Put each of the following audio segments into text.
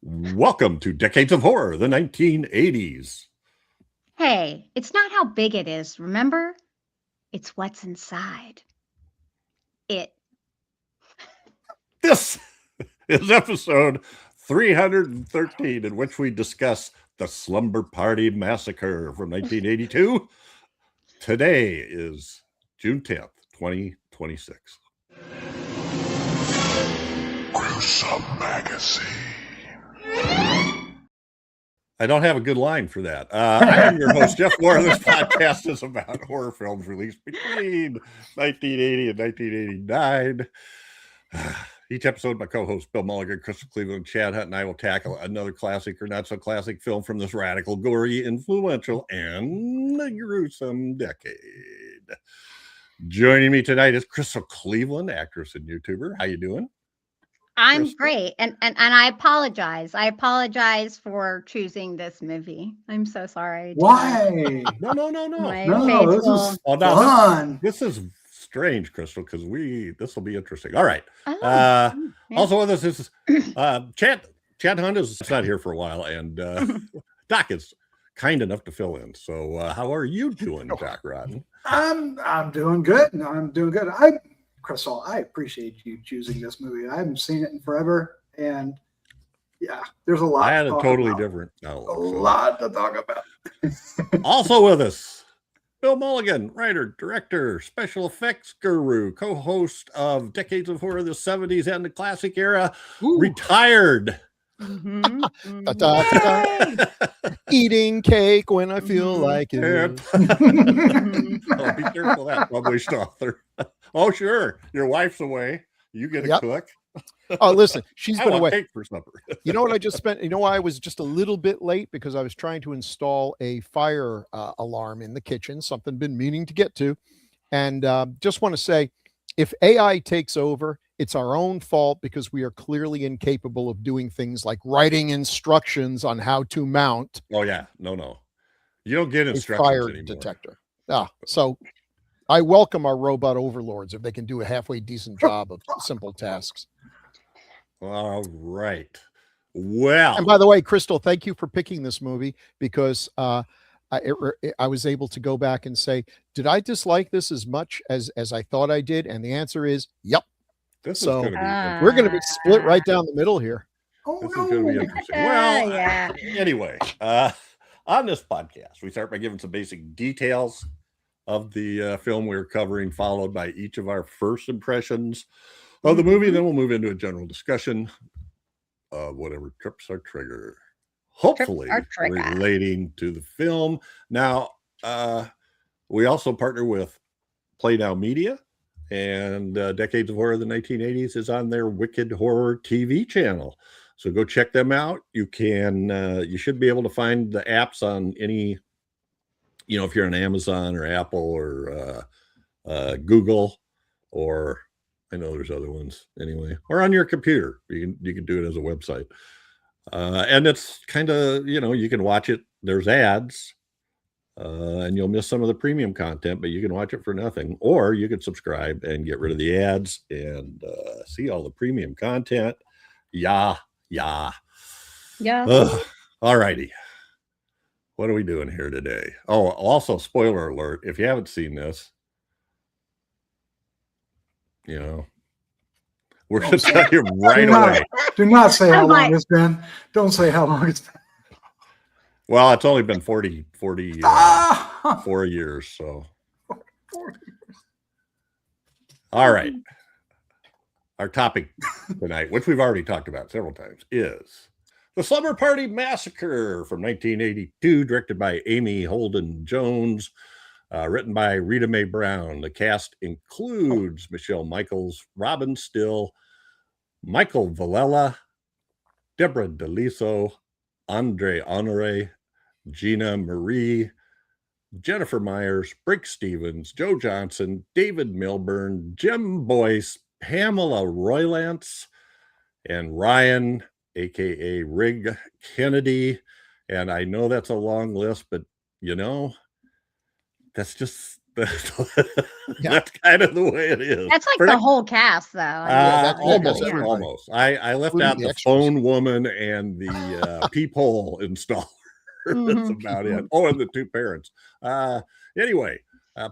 Welcome to Decades of Horror, the 1980s. Hey, it's not how big it is, remember? It's what's inside. This is episode 313, in which we discuss the Slumber Party Massacre from 1982. Today is June 10th, 2026. Gruesome Magazine. I don't have a good line for that. I am your host, Jeff Moore. This podcast is about horror films released between 1980 and 1989. Each episode, my co-host Bill Mulligan, Crystal Cleveland, Chad Hunt, and I will tackle another classic or not so classic film from this radical, gory, influential, and gruesome decade. Joining me tonight is Crystal Cleveland, actress and YouTuber. How you doing? I'm Crystal? great. And I apologize. I apologize for choosing this movie. I'm so sorry. Why? No. My No, this faithful- is Oh, no, fun. this is strange, Crystal, because this will be interesting. All right. Oh, Yeah. yeah. Also with us is Chad Hunt is not here for a while, and Doc is kind enough to fill in. So how are you doing, Doc Rodden? I'm doing good. Crystal, I appreciate you choosing this movie. I haven't seen it in forever, and yeah, there's a lot. I had a to talk totally about. different outlook. A so. lot to talk about. Also with us, Bill Mulligan, writer, director, special effects guru, co-host of Decades of Horror, the 70s and the classic era, retired. Mhm, Da, da, mhm. da, da. Eating cake when I feel like it. And- Mhm. Oh, be careful of that, published author. Oh, sure. Your wife's away. You get a Yep. cook. Oh, listen, she's I been want away. cake for supper. You know what I just spent? You know why I was just a little bit late? Because I was trying to install a fire alarm in the kitchen, something been meaning to get to. And just want to say, if AI takes over, it's our own fault because we are clearly incapable of doing things like writing instructions on how to mount Oh, yeah. No. You don't get a instructions fire anymore. detector. So I welcome our robot overlords if they can do a halfway decent job of simple tasks. All right. Well, And by the way, Crystal, thank you for picking this movie because I was able to go back and say, did I dislike this as much as I thought I did? And the answer is, yep. this so- is going to be interesting. We're going to be split right down the middle here. Oh This is going to be no! interesting. Well, Yeah. anyway, on this podcast, we start by giving some basic details of the film we're covering, followed by each of our first impressions of the movie. Then we'll move into a general discussion of whatever trips our trigger, hopefully our trigger. relating to the film. Now, we also partner with Play Now Media, and Decades of Horror of the 1980s is on their Wicked Horror TV channel. So go check them out. You should be able to find the apps on any, if you're on Amazon or Apple or Google, or I know there's other ones anyway, or on your computer. You can do it as a website. And it's kind of, you can watch it. There's ads. And you'll miss some of the premium content, but you can watch it for nothing, or you can subscribe and get rid of the ads and see all the premium content. Yeah. All righty. What are we doing here today? Oh, also, spoiler alert, if you haven't seen this, we're going to tell you right away. Do not say how I'm long like- it's been. Don't say how long it's been. Well, it's only been 44 years, so. All right. Our topic tonight, which we've already talked about several times, is the Slumber Party Massacre from 1982, directed by Amy Holden Jones, written by Rita Mae Brown. The cast includes Michelle Michaels, Robin Still, Michael Valella, Deborah DeLiso, Andre Honore, Gina Marie, Jennifer Myers, Brick Stevens, Joe Johnson, David Milburn, Jim Boyce, Pamela Roylance, and Ryan, aka Rig Kennedy. And I know that's a long list, but that's just That's kind of the way it is. That's like the whole cast, though. that's almost, everybody. almost. I left Including out the the extras. phone woman and the peephole installer. That's Mhm. about it. Oh, and the two parents. Anyway,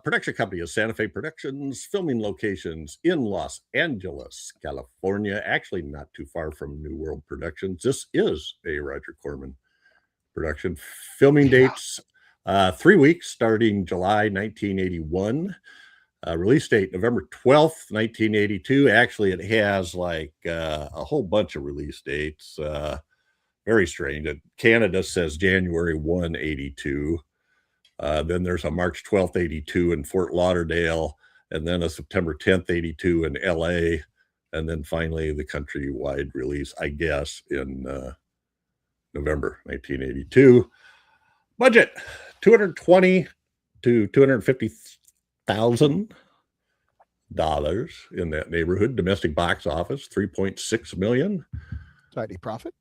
production company is Santa Fe Productions. Filming locations in Los Angeles, California. Actually, not too far from New World Productions. This is a Roger Corman production. Filming dates 3 weeks, starting July 1981. Release date November 12th, 1982. Actually, it has like a whole bunch of release dates. Very strange. Canada says January 1, 82. Then there's a March 12th, 82 in Fort Lauderdale, and then a September 10th, 82 in LA. And then finally the countrywide release, I guess, in November 1982. Budget $220,000 to $250,000 in that neighborhood. Domestic box office $3.6 million. Tidy profit.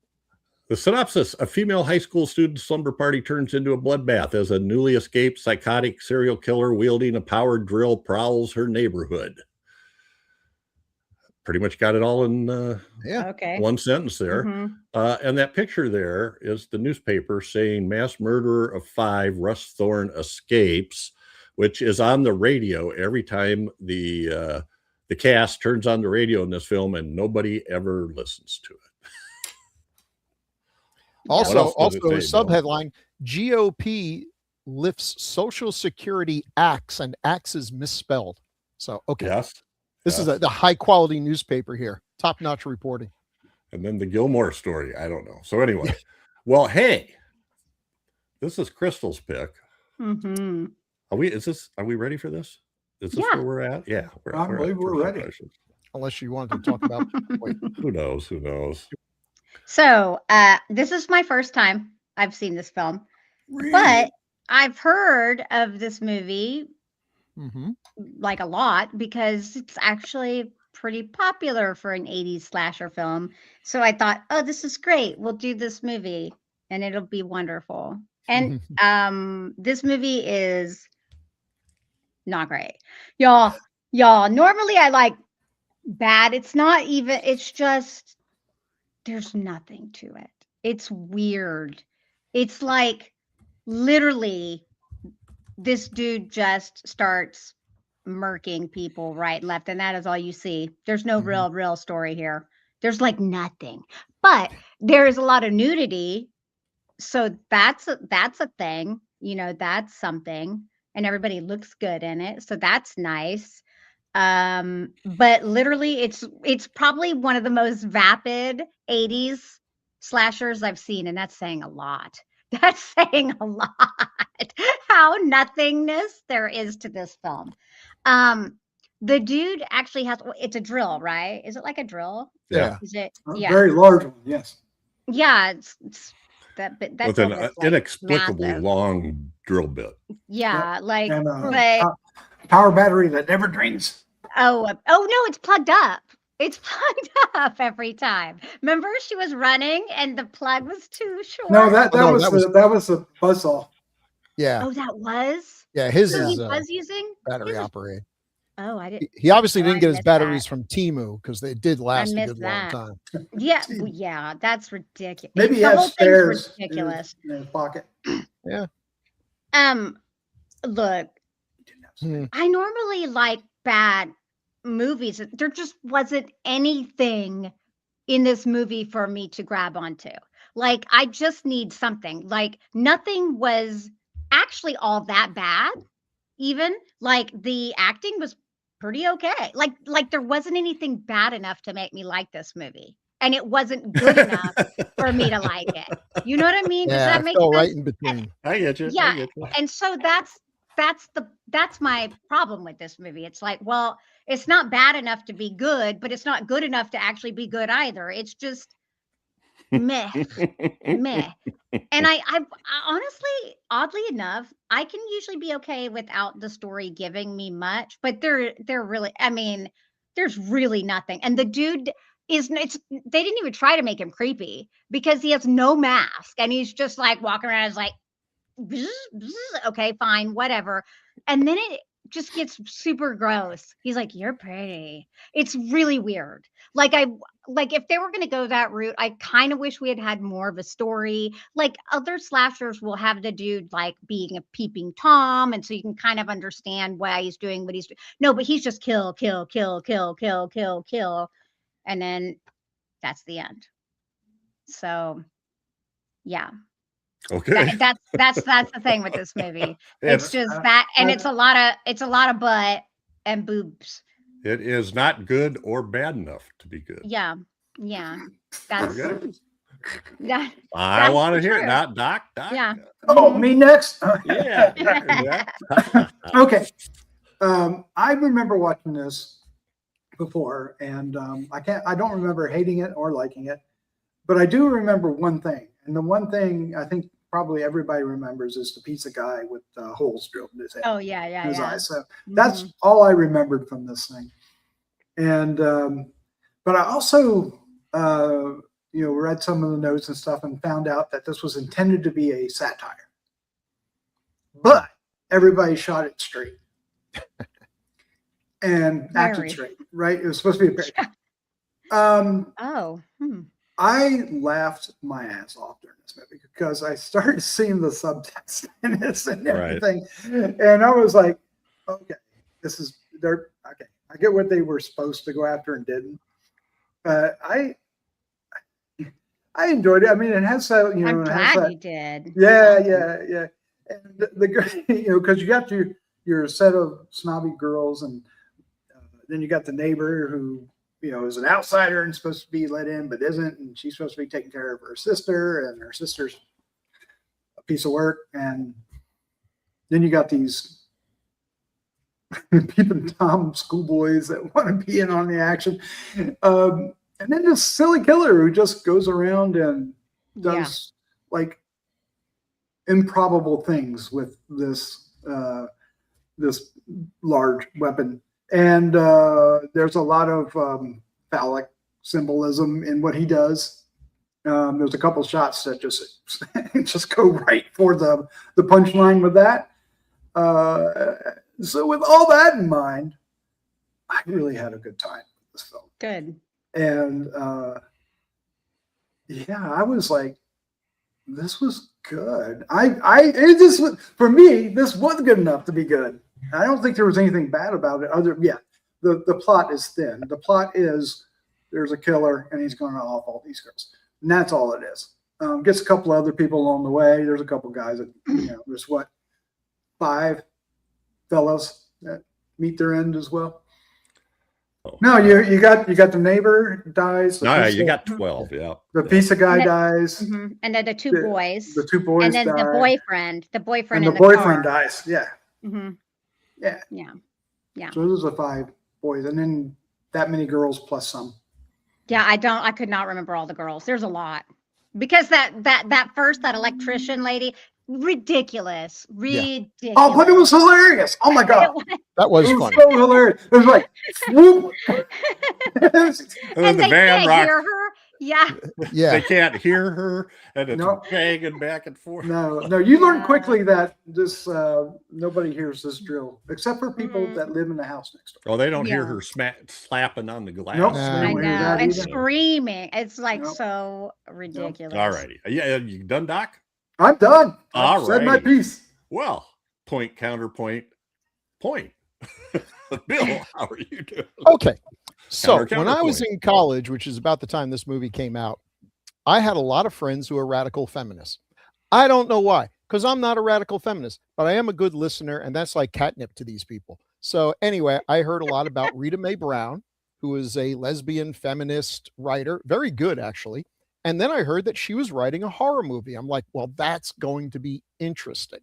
The synopsis: a female high school student slumber party turns into a bloodbath as a newly escaped psychotic serial killer wielding a powered drill prowls her neighborhood. Pretty much got it all in Okay. one sentence there. Mhm. And that picture there is the newspaper saying mass murderer of 5, Russ Thorne escapes, which is on the radio every time the cast turns on the radio in this film, and nobody ever listens to it. Also, a a subheadline: GOP lifts Social Security axe, and axe is misspelled. So, okay. Yes. This is the high quality newspaper here. Top notch reporting. And then the Gilmore story. I don't know. So anyway, well, hey, this is Crystal's pick. Mhm. Are we ready for this? Is this Yeah. where we're at? Yeah. I believe we're ready. Questions. Unless you wanted to talk about. Wait. Who knows? Who knows? So, this is my first time I've seen this film, Really? but I've heard of this movie Mm-hmm. like a lot because it's actually pretty popular for an 80s slasher film. So I thought, oh, this is great. We'll do this movie and it'll be wonderful. And this movie is not great. Y'all, normally I like bad. It's not even, it's just, there's nothing to it. It's weird. It's like literally this dude just starts murking people right and left, and that is all you see. There's no real story here. There's like nothing, but there is a lot of nudity, so that's a thing. You know, that's something, and everybody looks good in it, so that's nice. But literally, it's probably one of the most vapid 80s slashers I've seen, and that's saying a lot. That's saying a lot. How nothingness there is to this film. The dude actually has, it's a drill, right? Is it like a drill? Yeah. Is it? A Yeah. very large one, yes. Yeah. It's that bit. That With an drill is, like, inexplicably massive. long drill bit. Yeah. Like, And but power battery that never drains. oh no, it's plugged up. It's plugged up every time. Remember, she was running and the plug was too short. No, that no, was that was- the buzzsaw. Yeah. Oh, that was. Yeah. His So he is was using battery his- operated. Oh, I didn't. He obviously Oh, didn't I get his missed batteries that. from Temu because they did last a missed good long that. time. Yeah, yeah, that's ridiculous. Maybe he the has whole thing's spares ridiculous. in his pocket. Look, Hmm. I normally like bad movies. There just wasn't anything in this movie for me to grab onto. Like, I just need something. Like, nothing was actually all that bad. Even like the acting was pretty okay. Like there wasn't anything bad enough to make me like this movie, and it wasn't good enough for me to like it. You know what I mean? Does Yeah, that it make fell sense? right in between. I get you. Yeah, I get you. and so that's my problem with this movie. It's like, well, it's not bad enough to be good, but it's not good enough to actually be good either. It's just meh, meh. And I honestly, oddly enough, I can usually be okay without the story giving me much, but they're really, I mean, there's really nothing. And the dude they didn't even try to make him creepy because he has no mask and he's just like walking around as like, bzz, bzz, okay, fine, whatever. And then just gets super gross. He's like, "You're pretty." It's really weird. Like if they were going to go that route, I kind of wish we had had more of a story. Like other slashers will have the dude like being a peeping tom, and so you can kind of understand why he's doing what he's doing. No, but he's just kill, kill, kill, kill, kill, kill, kill, and then that's the end. So, yeah. Okay. That's the thing with this movie. It's It's, just that, and it's a lot of butt and boobs. it is not good or bad enough to be good. Yeah, yeah. That's Okay. that. I That's want to hear it. true. Not Doc. Doc. Yeah. Oh, me next? Yeah. Yeah. Okay. I remember watching this before, and I don't remember hating it or liking it, but I do remember one thing. And the one thing I think probably everybody remembers is the pizza guy with holes drilled in his head. Oh yeah, yeah, in his yeah. eyes. So that's all I remembered from this thing. And but I also read some of the notes and stuff and found out that this was intended to be a satire. But everybody shot it straight. And acted straight, right? It was supposed to be a parody. Oh. I laughed my ass off during this movie because I started seeing the subtext in this and everything. Right. And I was like, okay, okay. I get what they were supposed to go after and didn't. I enjoyed it. I mean, it has that, I'm glad you did. Yeah. And the because you got your set of snobby girls, and then you got the neighbor who, is an outsider and supposed to be let in, but isn't. And she's supposed to be taking care of her sister, and her sister's a piece of work. And then you got these peeping Tom schoolboys that want to be in on the action. And then this silly killer who just goes around and does like improbable things with this large weapon. And there's a lot of phallic symbolism in what he does. There's a couple shots that just go right for the punchline with that. So with all that in mind, I really had a good time with this film. Good. And I was like, this was good. For me, this was good enough to be good. I don't think there was anything bad about it. The plot is thin. The plot is there's a killer and he's going to off all these girls, and that's all it is. Gets a couple other people along the way. There's a couple guys that there's 5 fellows that meet their end as well. Oh. No, you got the neighbor dies. No, you got 12. Yeah, the pizza guy dies, and then the 2 boys. The 2 boys, and then die. the boyfriend and in the boyfriend car. dies. Yeah. Yeah. So those are 5 boys, and then that many girls plus some. Yeah, I could not remember all the girls. There's a lot because that electrician lady, ridiculous. Oh, but it was hilarious. Oh my god, that was fun. Funny. So hilarious. It was like, whoop. And the van rock. Hear her. Yeah. They can't hear her, and it's banging back and forth. No. You learn quickly that this nobody hears this drill except for people that live in the house next door. Oh, they don't hear her slapping on the glass. Nope. I know, and screaming. It's like so ridiculous. All righty. Yeah, you done, Doc? I'm done. All I've said my piece. Well, point, counterpoint, point. Bill, how are you doing? Okay. So when I was in college, which is about the time this movie came out, I had a lot of friends who are radical feminists. I don't know why, because I'm not a radical feminist, but I am a good listener, and that's like catnip to these people. So anyway, I heard a lot about Rita Mae Brown, who is a lesbian feminist writer, very good actually. And then I heard that she was writing a horror movie. I'm like, well, that's going to be interesting.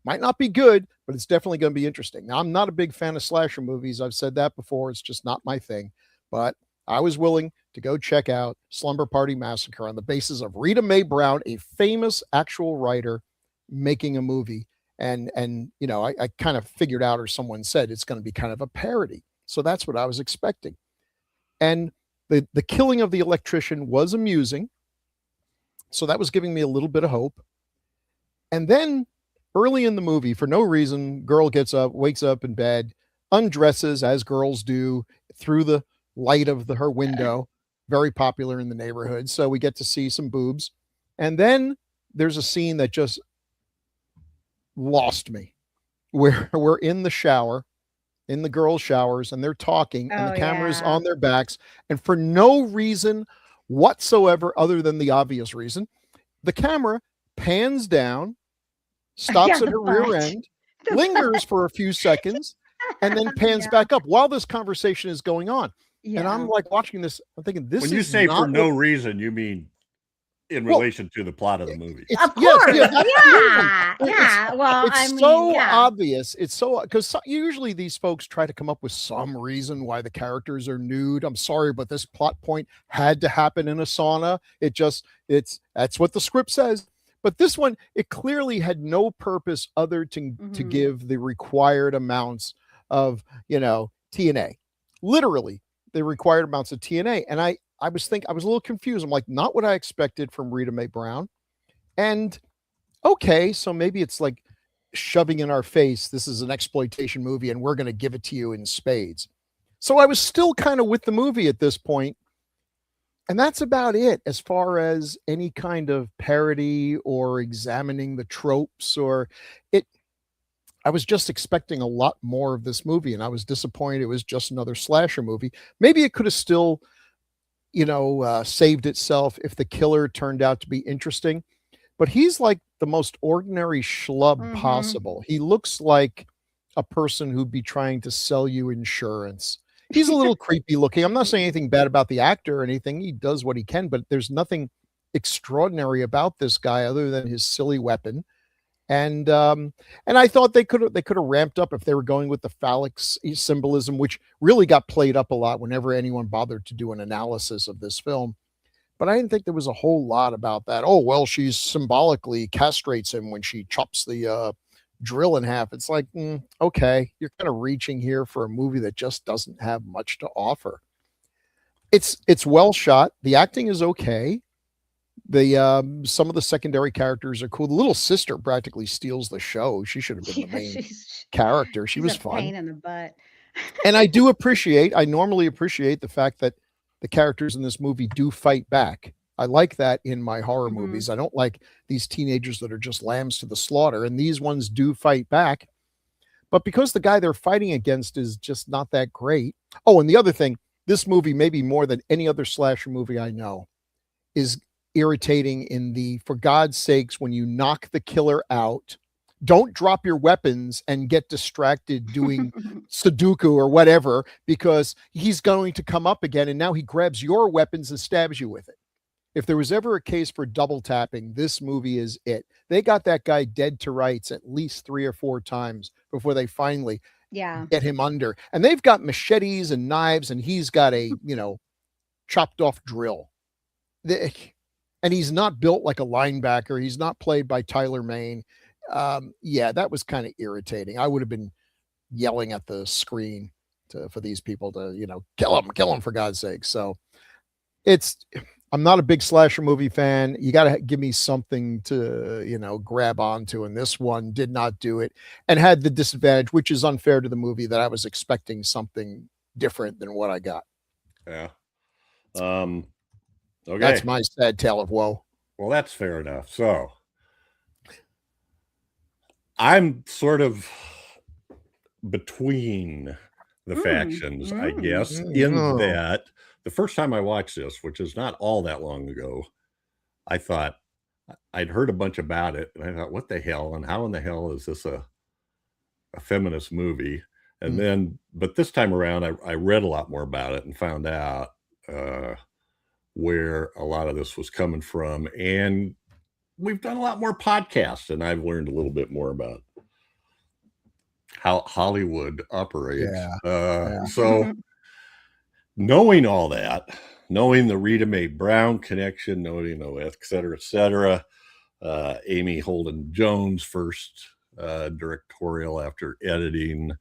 Might not be good, but it's definitely going to be interesting. Now, I'm not a big fan of slasher movies. I've said that before. It's just not my thing. But I was willing to go check out Slumber Party Massacre on the basis of Rita Mae Brown, a famous actual writer, making a movie. And I kind of figured out, or someone said, it's going to be kind of a parody. So that's what I was expecting. And the killing of the electrician was amusing. So that was giving me a little bit of hope. And then early in the movie, for no reason, girl gets up, wakes up in bed, undresses as girls do through the light of her window. Very popular in the neighborhood. So we get to see some boobs. And then there's a scene that just lost me where we're in the shower, in the girls' showers, and they're talking, and the camera's on their backs. And for no reason whatsoever, other than the obvious reason, the camera pans down, stops at her rear end, lingers for a few seconds, and then pans back up while this conversation is going on. And I'm like watching this, I'm thinking, this when is you say not for no reason, you mean in relation to the plot of the movie. Of course. Yes, Yeah. Well, it's I mean, so yeah. obvious. It's so, because usually these folks try to come up with some reason why the characters are nude. I'm sorry, but this plot point had to happen in a sauna. That's what the script says. But this one, it clearly had no purpose other to give the required amounts of, TNA. Literally, the required amounts of TNA. And I was a little confused. I'm like, not what I expected from Rita Mae Brown. And okay, so maybe it's like shoving in our face, this is an exploitation movie and we're going to give it to you in spades. So I was still kind of with the movie at this point. And that's about it as far as any kind of parody or examining the tropes or it. I was just expecting a lot more of this movie, and I was disappointed it was just another slasher movie. Maybe it could have still, saved itself if the killer turned out to be interesting. But he's like the most ordinary schlub possible. He looks like a person who'd be trying to sell you insurance. He's a little creepy looking. I'm not saying anything bad about the actor or anything. He does what he can, but there's nothing extraordinary about this guy other than his silly weapon. And I thought they could have ramped up if they were going with the phallic symbolism, which really got played up a lot whenever anyone bothered to do an analysis of this film. But I didn't think there was a whole lot about that. Oh, well, she symbolically castrates him when she chops the drill in half. It's like, okay, you're kind of reaching here for a movie that just doesn't have much to offer. It's well shot. The acting is okay. The some of the secondary characters are cool. The little sister practically steals the show. She should have been the main character. She was fun. Pain in the butt. And I normally appreciate the fact that the characters in this movie do fight back. I like that in my horror movies. I don't like these teenagers that are just lambs to the slaughter, and these ones do fight back. But because the guy they're fighting against is just not that great. Oh, and the other thing, this movie, maybe more than any other slasher movie I know, is irritating in the, for God's sakes, when you knock the killer out, don't drop your weapons and get distracted doing Sudoku or whatever, because he's going to come up again and now he grabs your weapons and stabs you with it. If there was ever a case for double tapping, this movie is it. They got that guy dead to rights at least 3 or 4 times before they finally get him under. And they've got machetes and knives, and he's got a, chopped off drill. And he's not built like a linebacker. He's not played by Tyler Mane. That was kind of irritating. I would have been yelling at the screen for these people to, kill him for God's sake. So I'm not a big slasher movie fan. You got to give me something to, grab onto. And this one did not do it and had the disadvantage, which is unfair to the movie, that I was expecting something different than what I got. Yeah. Okay. That's my sad tale of woe. Well, that's fair enough. So I'm sort of between the factions, I guess, in that the first time I watched this, which is not all that long ago, I thought I'd heard a bunch about it. And I thought, what the hell? And how in the hell is this a feminist movie? And then, but this time around, I read a lot more about it and found out where a lot of this was coming from. And we've done a lot more podcasts, and I've learned a little bit more about how Hollywood operates. So knowing all that, knowing the Rita Mae Brown connection, knowing et cetera, Amy Holden Jones' first directorial after editing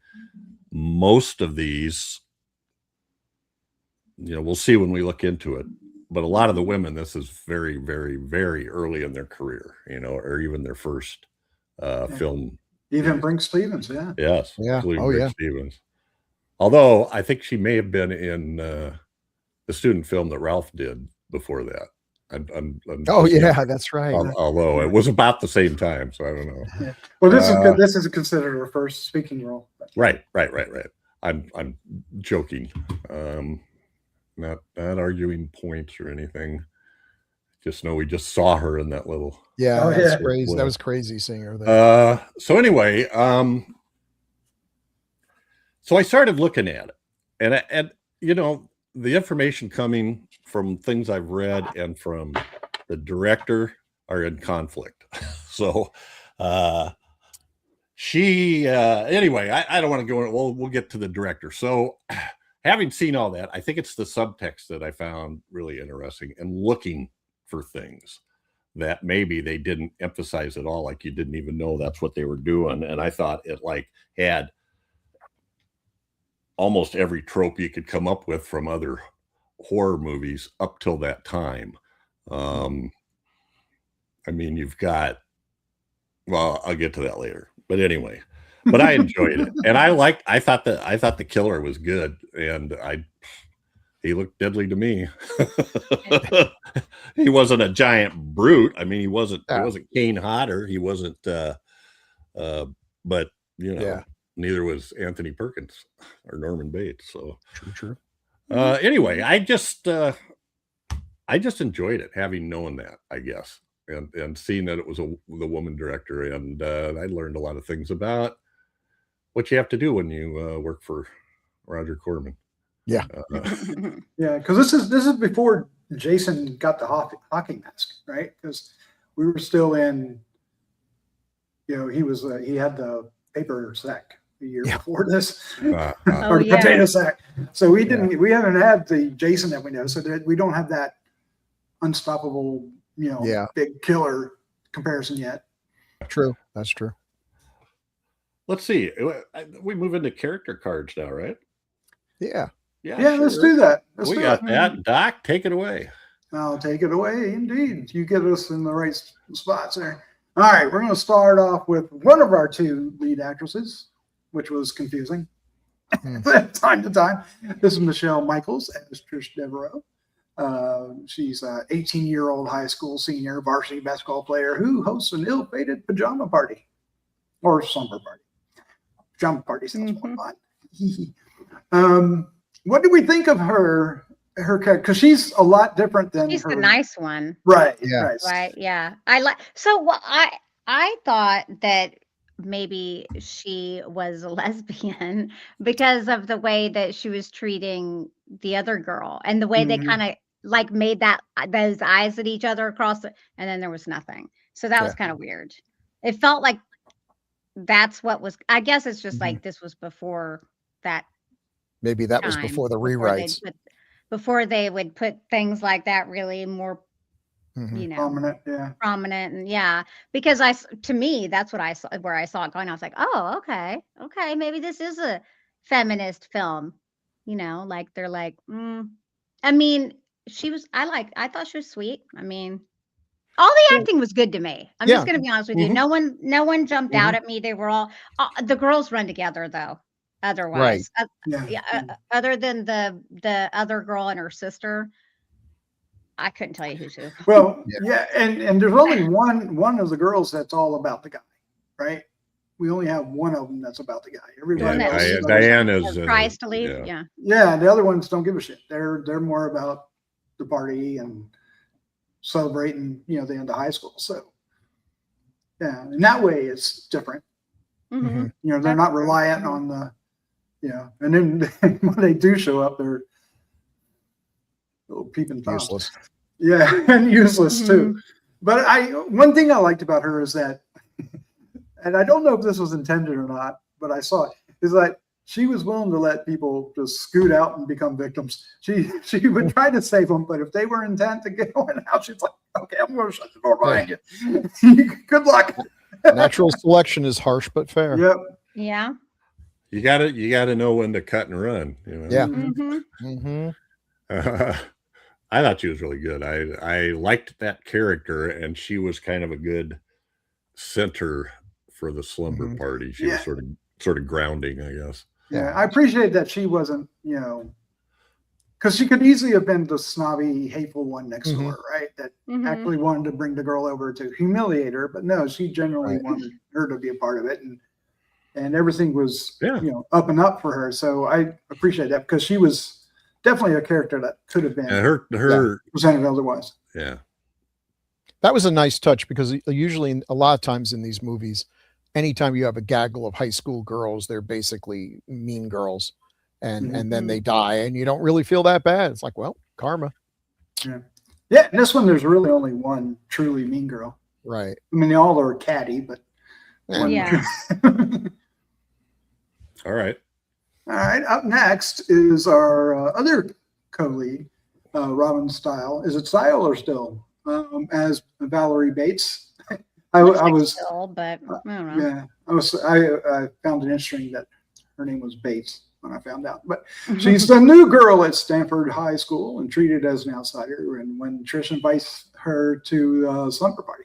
most of these, we'll see when we look into it. But a lot of the women, this is very, very, very early in their career, or even their first film. Even Brink Stevens, yeah. Yes, Yeah. including Oh, Rick yeah. Stevens. Although I think she may have been in the student film that Ralph did before that. I'm Oh, just yeah, guessing. that's right. Although it was about the same time, so I don't know. Yeah. Well, this is good. This is considered her first speaking role. Right. I'm joking. Not arguing points or anything. Just know we just saw her in that little. Yeah, Oh, that's yeah. crazy. That was crazy seeing her there. So anyway, so I started looking at it, and you know, the information coming from things I've read and from the director are in conflict. So anyway, I don't want to go in. We'll get to the director. So having seen all that, I think it's the subtext that I found really interesting, and looking for things that maybe they didn't emphasize at all, like you didn't even know that's what they were doing. And I thought it like had almost every trope you could come up with from other horror movies up till that time. I mean, you've got, well, I'll get to that later, but anyway, but I enjoyed it. And I thought the killer was good, and he looked deadly to me. He wasn't a giant brute. I mean, he wasn't Kane Hodder. He wasn't, but you know, Yeah. neither was Anthony Perkins or Norman Bates. So True. anyway, I just enjoyed it, having known that, I guess, and seeing that it was the woman director, and I learned a lot of things about what you have to do when you work for Roger Corman. Yeah. Yeah, because this is before Jason got the hockey mask, right? Because we were still in, you know, he had the paper sack a year before this, Oh, or the yeah. potato sack. So we haven't had the Jason that we know, so that we don't have that unstoppable, you know, big killer comparison yet. True. That's true. Let's see. We move into character cards now, right? Yeah. Yeah, let's do that. We got that. Doc, take it away. I'll take it away. Indeed. You get us in the right spots there. All right. We're going to start off with one of our two lead actresses, which was confusing time to time. This is Michelle Michaels as Trish Devereaux. She's an 18-year-old high school senior varsity basketball player who hosts an ill-fated pajama party or slumber party. Pajama party sounds more fun. What do we think of her character? Because she's a lot different than She's her. the nice one. Right. Yeah. Right. Yeah. I thought that maybe she was a lesbian because of the way that she was treating the other girl, and the way they kind of like made those eyes at each other across and then there was nothing. So that was kind of weird. It felt like that's what was, I guess it's just like this was before that. Maybe that was before the rewrites. Before they would put things like that really more, you know, prominent, and because to me, that's what I saw, where I saw it going. I was like, oh, okay, maybe this is a feminist film, you know, like they're like, I mean, I thought she was sweet. I mean, all the acting was good to me. I'm just going to be honest with you. No one jumped out at me. They were all, the girls run together though. Otherwise, other than the other girl and her sister, I couldn't tell you who she was. Well, and there's only one of the girls that's all about the guy, right? We only have one of them that's about the guy. Everybody else, Diana's tries to leave. Yeah. The other ones don't give a shit. They're more about the party and celebrating, you know, the end of high school. So yeah, in that way, it's different. You know, they're not reliant on the. Yeah, and then when they do show up, they're little peeping toms. Useless. Yeah, and useless too. But one thing I liked about her is that, and I don't know if this was intended or not, but I saw it, is that she was willing to let people just scoot out and become victims. She would try to save them, but if they were intent to get going out, she's like, okay, I'm going to shut the door behind you. Good luck. Natural selection is harsh but fair. Yep. Yeah. You gotta know when to cut and run. You know? Yeah. I thought she was really good. I liked that character, and she was kind of a good center for the slumber party. She Yeah. was sort of grounding, I guess. Yeah, I appreciate that she wasn't, because she could easily have been the snobby, hateful one next door, right? That actually wanted to bring the girl over to humiliate her, but no, she genuinely wanted her to be a part of it, and everything was, up and up for her. So I appreciate that because she was definitely a character that could have been her presented otherwise. Yeah. That was a nice touch because usually a lot of times in these movies, anytime you have a gaggle of high school girls, they're basically mean girls. And then they die and you don't really feel that bad. It's like, well, karma. Yeah, in this one, there's really only one truly mean girl. Right. I mean, they all are catty, but Yeah. All right. All right. Up next is our other co-lead, Robin Style. Is it Style or Still? As Valerie Bates. I was Still, but I don't know. yeah. I found it interesting that her name was Bates when I found out. But she's the new girl at Stanford High School and treated as an outsider. And when Trish invites her to slumber party,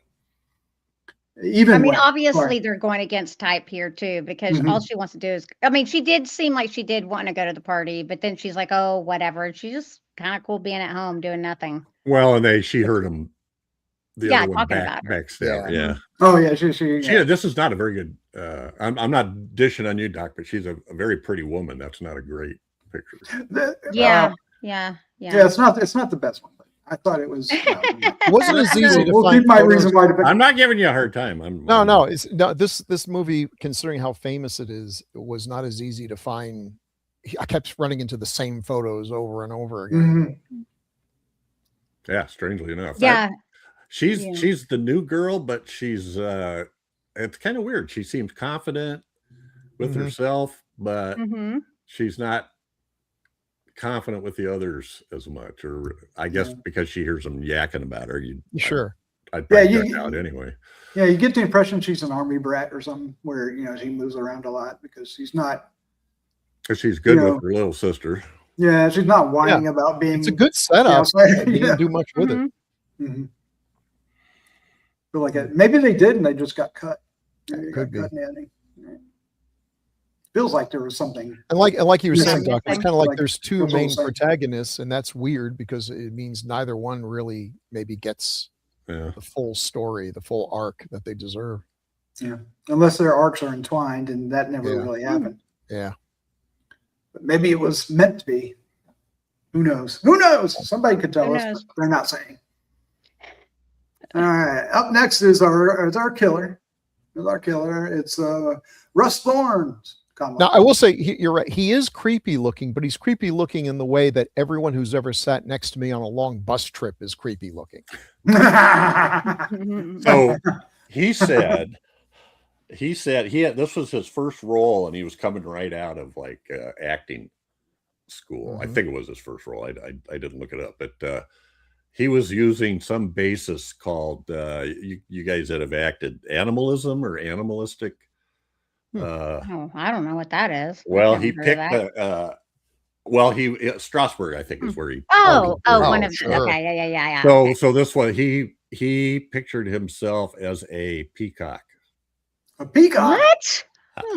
obviously they're going against type here too, because all she wants to do is, she did seem like she did want to go to the party, but then she's like, oh, whatever. She's just kind of cool being at home doing nothing. Well, and she heard him. The other one talking about her. backstab. Yeah. Oh yeah, she This is not a very good. I'm not dishing on you, Doc, but she's a very pretty woman. That's not a great picture. Yeah. It's not the best one, but I thought it was. Wasn't as easy to we'll find keep my photos. reason why to pick. I'm not giving you a hard time. This movie, considering how famous it is, was not as easy to find. I kept running into the same photos over and over again. Yeah, strangely enough. Yeah. She's the new girl, but she's it's kind of weird. She seems confident with herself, but she's not confident with the others as much. Or I guess because she hears them yakking about her. I'd probably check out anyway. Yeah, you get the impression she's an army brat or something, where she moves around a lot because she's not. Because she's good with her little sister. Yeah, she's not whining about being. It's a good setup. They didn't do much with it. Feel like maybe they did and they just got cut. Could be. Feels like there was something. And like you were saying, Doc, it's kind of like there's two that's what I'm main saying. protagonists, and that's weird because it means neither one really maybe gets the full story, the full arc that they deserve. Yeah, unless their arcs are entwined, and that never really happened. Yeah, but maybe it was meant to be. Who knows? Who knows? Somebody could tell us, but they're not saying. All right. Up next is our killer. It's Russ Thorne's. Now I will say you're right. He is creepy looking, but he's creepy looking in the way that everyone who's ever sat next to me on a long bus trip is creepy looking. So he said this was his first role, and he was coming right out of acting school. I think it was his first role. I didn't look it up, but he was using some basis called you guys that have acted animalism or animalistic. I don't know what that is. Well, he picked Strasbourg, I think, is where he. One of them. Okay, yeah. So this one, he pictured himself as a peacock. A peacock? What?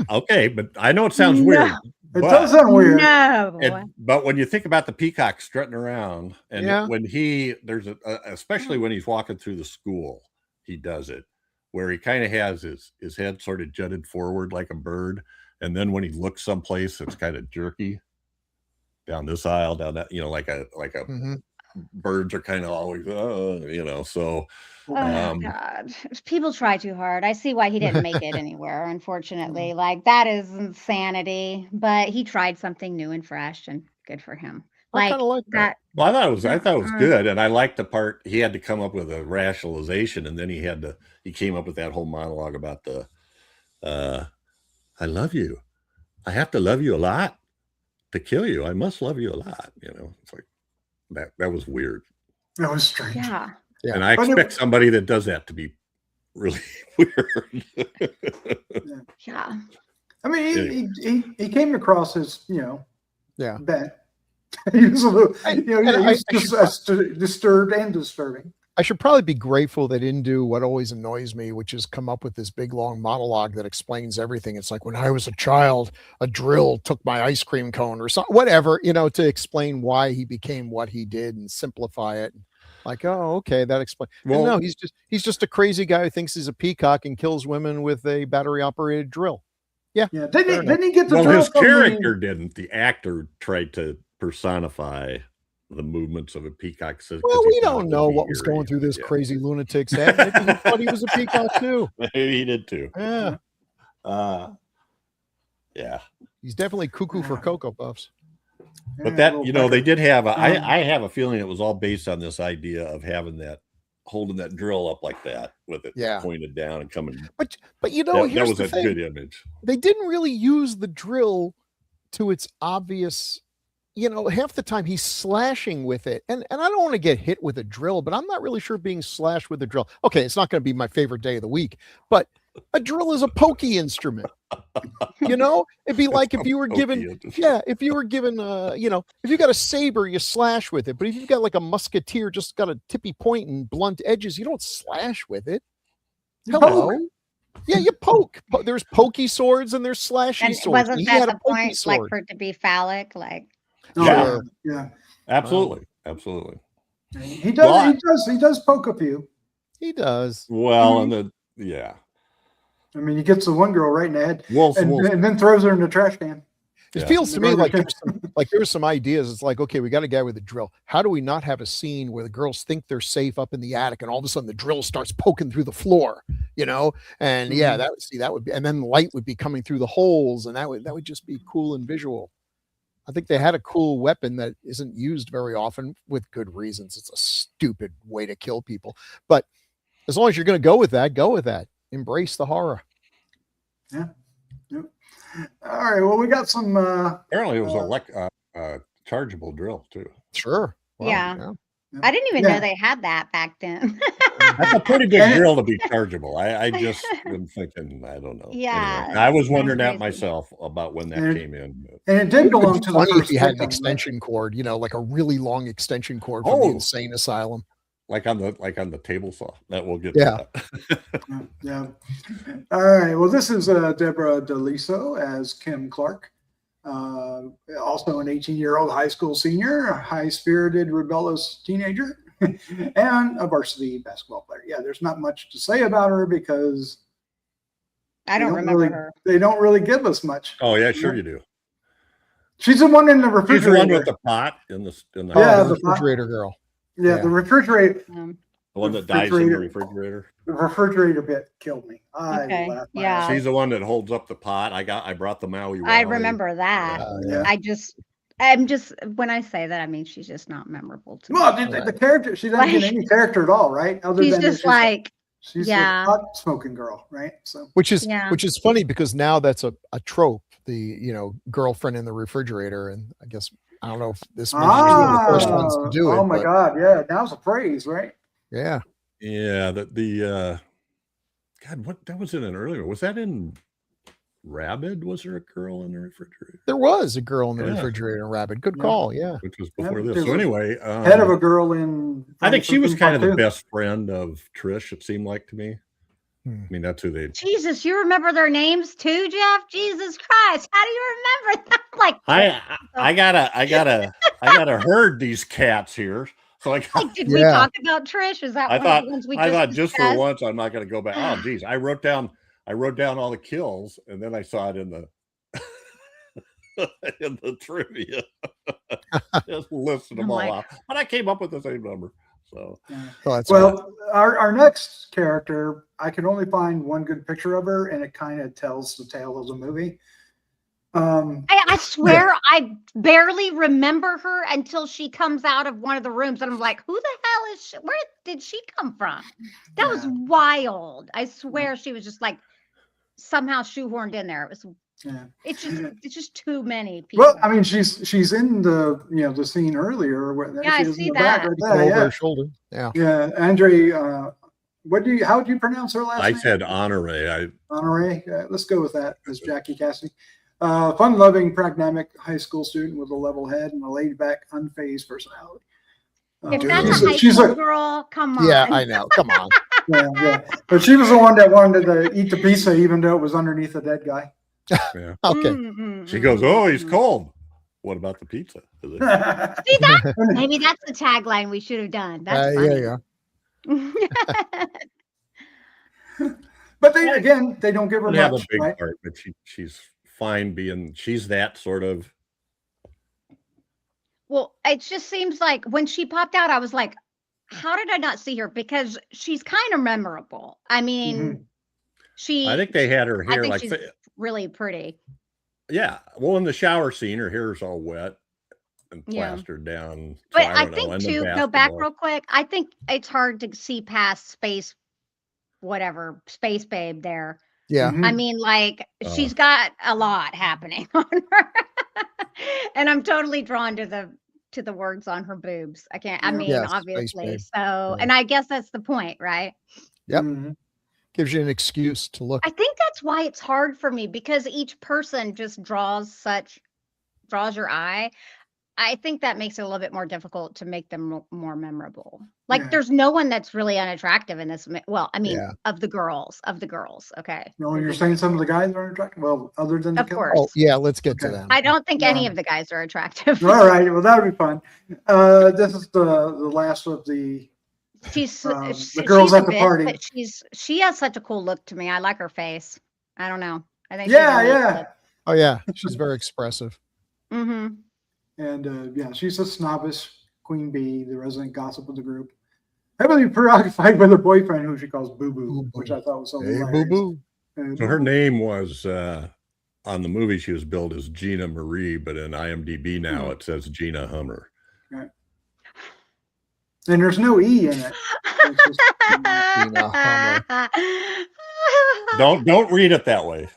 Okay, but I know it sounds weird. It does sound weird. No. But when you think about the peacock strutting around, and when especially when he's walking through the school, he does it, where he kind of has his head sort of jutted forward like a bird. And then when he looks someplace, it's kind of jerky down this aisle, down that, like a birds are kind of always, so. Oh God! People try too hard. I see why he didn't make it anywhere. Unfortunately, that is insanity. But he tried something new and fresh, and good for him. I kind of like that. Well, I thought it was good, and I liked the part he had to come up with a rationalization, and then he came up with that whole monologue about the, I love you, I have to love you a lot to kill you. I must love you a lot. It's like that was weird. That was strange. Yeah. And I expect somebody that does that to be really weird. Yeah. I mean, he came across as, bad. He was a little, he was just disturbed and disturbing. I should probably be grateful they didn't do what always annoys me, which is come up with this big long monologue that explains everything. It's like, when I was a child, a drill took my ice cream cone or something, whatever, to explain why he became what he did and simplify it. Like, oh, okay, that explains. Well, no, he's just a crazy guy who thinks he's a peacock and kills women with a battery operated drill. Yeah. Didn't he get the drill? Well, his character didn't. The actor tried to personify the movements of a peacock. Well, we don't know what was going through this crazy lunatic's head. Maybe he thought he was a peacock too. Maybe he did too. Yeah. Yeah. He's definitely cuckoo for Cocoa Puffs. But they did have I have a feeling it was all based on this idea of having holding that drill up like that with it pointed down and coming. But that was a good image. They didn't really use the drill to its obvious, half the time he's slashing with it. And I don't want to get hit with a drill, but I'm not really sure being slashed with a drill. Okay, it's not going to be my favorite day of the week, but a drill is a pokey instrument. It'd be like if you were given, if you got a saber, you slash with it. But if you've got like a musketeer, just got a tippy point and blunt edges, you don't slash with it. Hello. Poke. Yeah, you poke. There's pokey swords and there's slashy And swords. wasn't that the point, like for it to be phallic? Like, Yeah, absolutely. He does poke a few. He does. Well, I mean, he gets the one girl right in the head, and then throws her in the trash can. It feels to me like there's some ideas. It's like, okay, we got a guy with a drill. How do we not have a scene where the girls think they're safe up in the attic, and all of a sudden the drill starts poking through the floor, And that would be, and then light would be coming through the holes, and that would just be cool and visual. I think they had a cool weapon that isn't used very often with good reasons. It's a stupid way to kill people, but as long as you're going to go with that. Embrace the horror. Yeah. Yep. All right. Well, we got some. Apparently, it was a chargeable drill too. Sure. Wow. Yeah. I didn't even know they had that back then. That's a pretty big drill to be chargeable. I just been thinking, I don't know. Yeah. Anyway, I was wondering that myself about when that came in. And it did belong to the first. If you had an extension cord, like a really long extension cord from the insane asylum. Like on the table saw that we'll get. Yeah. To that. Yeah. All right. Well, this is Deborah DeLiso as Kim Clark, also an 18-year-old high school senior, a high-spirited, rebellious teenager, and a varsity basketball player. Yeah, there's not much to say about her because I don't remember her. They don't really give us much. Oh yeah, sure you do. She's the one in the refrigerator. She's the one with the pot in the the refrigerator girl. Yeah, the refrigerator. The one that dies in the refrigerator. The refrigerator bit killed me. Yeah. She's the one that holds up the pot. I brought the Maui. I remember that. I'm just when I say that, I mean she's just not memorable to me. Well, the character, she doesn't get any character at all, right? She's a pot smoking girl, right? So which is funny because now that's a trope. The girlfriend in the refrigerator, and I guess I don't know if this movie was one of the first ones to do it. Oh my God, yeah. Now's a phrase, right? Yeah. Yeah, God, what that was in an earlier. Was that in Rabid? Was there a girl in the refrigerator? There was a girl in the refrigerator in Rabid. Good call, yeah. Which was before this. So anyway, head of a girl in. I think she was kind of the best friend of Trish. It seemed like to me. I mean, that's who they. Jesus, you remember their names too, Jeff? Jesus Christ, how do you remember them? Like, I gotta herd these cats here. So did we talk about Trish? Is that I one thought? of the ones we I thought discussed? just for once, I'm not going to go back. Oh, geez, I wrote down all the kills, and then I saw it in the in the trivia. Just listed them all out, but I came up with the same number. So, our next character, I can only find one good picture of her, and it kind of tells the tale of the movie. I swear I barely remember her until she comes out of one of the rooms, and I'm like, "Who the hell is she? Where did she come from?" That was wild. I swear she was just like somehow shoehorned in there. It was. Yeah. It's just too many people. Well, I mean, she's in the the scene earlier where I see that. Over her shoulder. Yeah. Yeah, Andre. How do you pronounce her last name? I said Honore. Honore. Let's go with that as Jackie Cassidy. Fun-loving, pragmatic high school student with a level head and a laid-back, unfazed personality. If Oh, that's she's a high she's school girl, come on. Yeah, I know. Come on. yeah. But she was the one that wanted to eat the pizza, even though it was underneath a dead guy. Yeah. Okay. She goes, "Oh, he's cold. What about the pizza?" Is it- See that? Maybe that's the tagline we should have done. That's funny. Yeah. But they don't give her Doesn't have a much, big right? part, but she's fine being. She's that sort of. Well, it just seems like when she popped out, I was like, how did I not see her? Because she's kind of memorable. I mean, I think they had her I hair think like. she's really pretty. Yeah, well, in the shower scene, her hair's all wet and Yeah. plastered down. So But I don't know, think and the too, go back basketball. real quick. I think it's hard to see past space, whatever, space babe there. Yeah. Mhm. I mean, like she's got a lot happening on her. And I'm totally drawn to the words on her boobs. I can't, I Yeah. mean, Yes, space obviously. babe. So, Yeah. and I guess that's the point, right? Yep. Mhm. Gives you an excuse to look. I think that's why it's hard for me because each person just draws your eye. I think that makes it a little bit more difficult to make them more memorable. Like Yeah. there's no one that's really unattractive in this. Well, I mean, Yeah. of the girls. Okay. No, you're saying some of the guys are attractive? Well, other than the Of killer? course. Oh, yeah. Let's get to Okay. them. I don't think any Yeah. of the guys are attractive. All right. Well, that would be fun. This is the last of the. She's The girls she's a at the bitch, party. but she has such a cool look to me. I like her face. I don't know. I think Yeah. Oh, yeah. She's very expressive. Mm-hmm. And yeah, she's a snobbish queen bee, the resident gossip of the group. Heavily preoccupied with her boyfriend, who she calls Boo Boo, Boo-boo. which I thought was so Hey, hilarious. boo boo. So her name was on the movie. She was billed as Gina Marie, but in IMDb now it says Gina Hummer. And there's no E in it. It's just, Don't read it that way.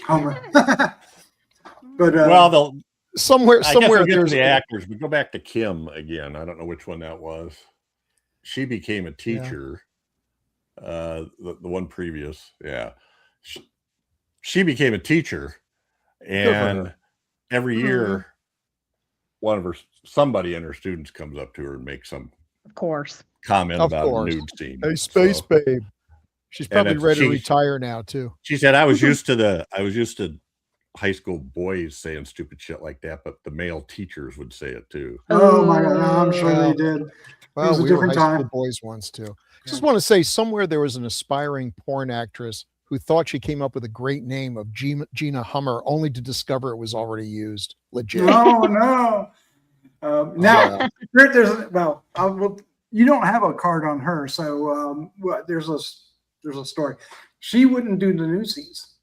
Hummer. But Well, they'll Somewhere I guess we'll get to there's the actors. We go back to Kim again. I don't know which one that was. She became a teacher. The one previous, yeah. She became a teacher, and every year, somebody in her students comes up to her and makes some Of course. comment Of about course. a nude scene. Hey, space So, babe. She's probably it's- ready to she's- retire now too. She said, "I was used to high school boys saying stupid shit like that, but the male teachers would say it too." oh my God, I'm sure they did. Well, was a we were different high school time. boys once too. Just want to say, somewhere there was an aspiring porn actress who thought she came up with a great name of Gina Hummer, only to discover it was already used. Legit. No. Now, you don't have a card on her, so there's a story. She wouldn't do the nude scenes,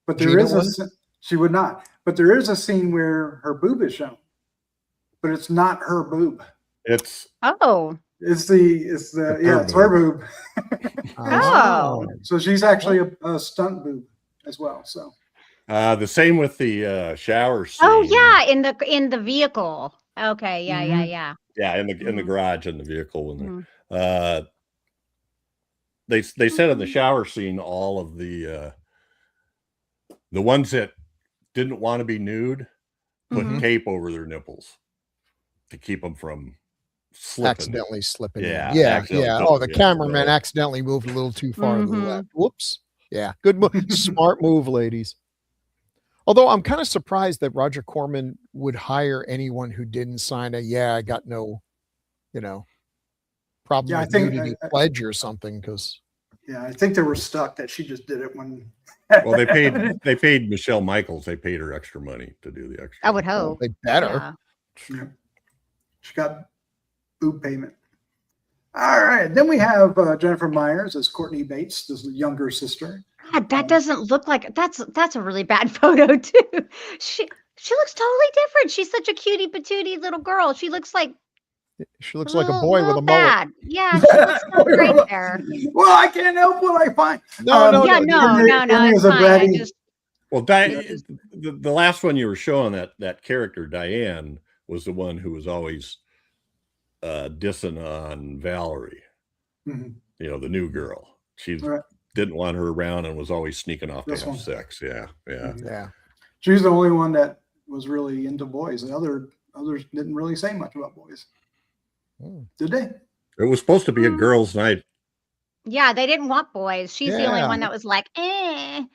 but there Gina is she would not. But there is a scene where her boob is shown, but it's not her boob. It's Oh. It's her boob. Oh. So she's actually a stunt boob as well. So the same with the shower scene. Oh yeah, in the vehicle. Okay, yeah. Yeah, in the garage in the vehicle when they said in the shower scene all of the ones that didn't want to be nude put tape over their nipples to keep them from slipping. Accidentally slipping. Yeah, In. Yeah. accidentally Yeah. slipping, Oh, the yeah. cameraman accidentally moved a little too far to the left. Whoops. Yeah. Good move. Smart move, ladies. Although I'm kind of surprised that Roger Corman would hire anyone who didn't sign I got no, problem Yeah, I with think- nudity pledge or something. Because yeah, I think they were stuck that she just did it when. Well, they paid Michelle Michaels. They paid her extra money to do the extra. I would hope. they better. Yeah. Yeah. She got boob payment. All right. Then we have Jennifer Myers as Courtney Bates, this younger sister. God, that doesn't look like that's a really bad photo too. She looks totally different. She's such a cutie patootie little girl. She looks like a boy with a mullet. bad. Yeah, she looks so great there. Well, I can't help what I find. No, Yeah, no, Courtney it's is a fine. I bratty- just Well, the last one you were showing, that character Diane was the one who was always dissing on Valerie. Mhm. The new girl. She Right. didn't want her around and was always sneaking off to This have one. sex. Yeah. Yeah. She's the only one that was really into boys. The others didn't really say much about boys. Did they? It was supposed to be a girls' night. Yeah, they didn't want boys. She's the only Yeah. one that was like, I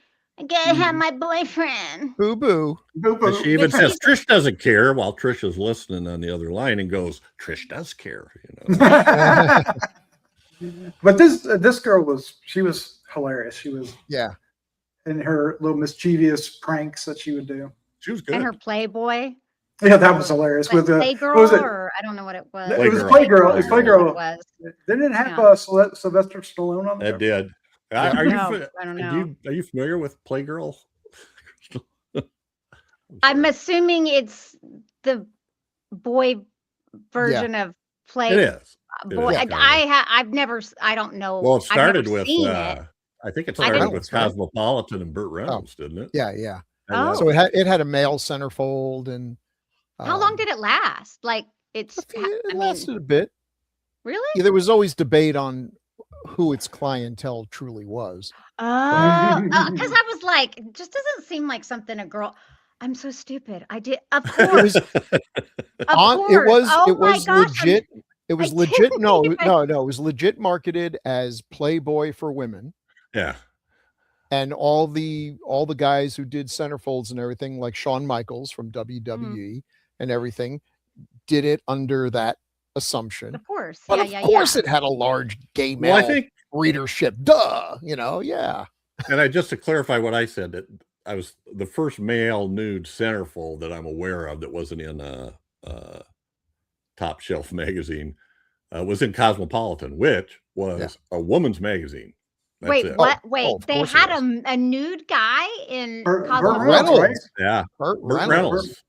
gotta have my boyfriend. Boo boo. Boo And she even But says she's- Trish doesn't care, while Trish is listening on the other line and goes, "Trish does care," you know. But this girl was hilarious. She was Yeah. in her little mischievous pranks that she would do. She was good. And her Playboy. Yeah, that was hilarious. Like With the Playgirl, what was it? or I don't know what it was. It was Playgirl. Playgirl. It was Playgirl. It Playgirl. was. Didn't it have Yeah. Sylvester Stallone on there? It did. Yeah. Are you? No, I don't know. Are you familiar with Playgirl? I'm assuming it's the boy version of Play. It is. Boy, is, I've never. I don't know. Well, it started I've never with. seen it. I think it I started didn't- with Right? Cosmopolitan and Burt Reynolds, didn't it? Yeah, yeah. And, Oh. So it had a male centerfold, and How long did it last? Like it's. it I mean, lasted a bit. really? Yeah, there was always debate on who its clientele truly was. Oh, because I was like, it just doesn't seem like something a girl. I'm so stupid. I did, of It course. was Of course. it was Oh it my was gosh, legit. It was I legit. didn't No, even- no, no. It was legit marketed as Playboy for women. Yeah. And all the guys who did centerfolds and everything, like Shawn Michaels from WWE and everything, did it under that assumption. Of course. But yeah, of course yeah. it had a large gay male Well, I think, readership. Duh, yeah. and just to clarify what I said, that I was the first male nude centerfold that I'm aware of that wasn't in a top shelf magazine was in Cosmopolitan, which was a woman's magazine. That's Wait, it. what? Oh, Wait, of they course it had was. a nude guy in Burt Cosmopolitan? Reynolds, right? Yeah, Burt Burt Reynolds. Reynolds.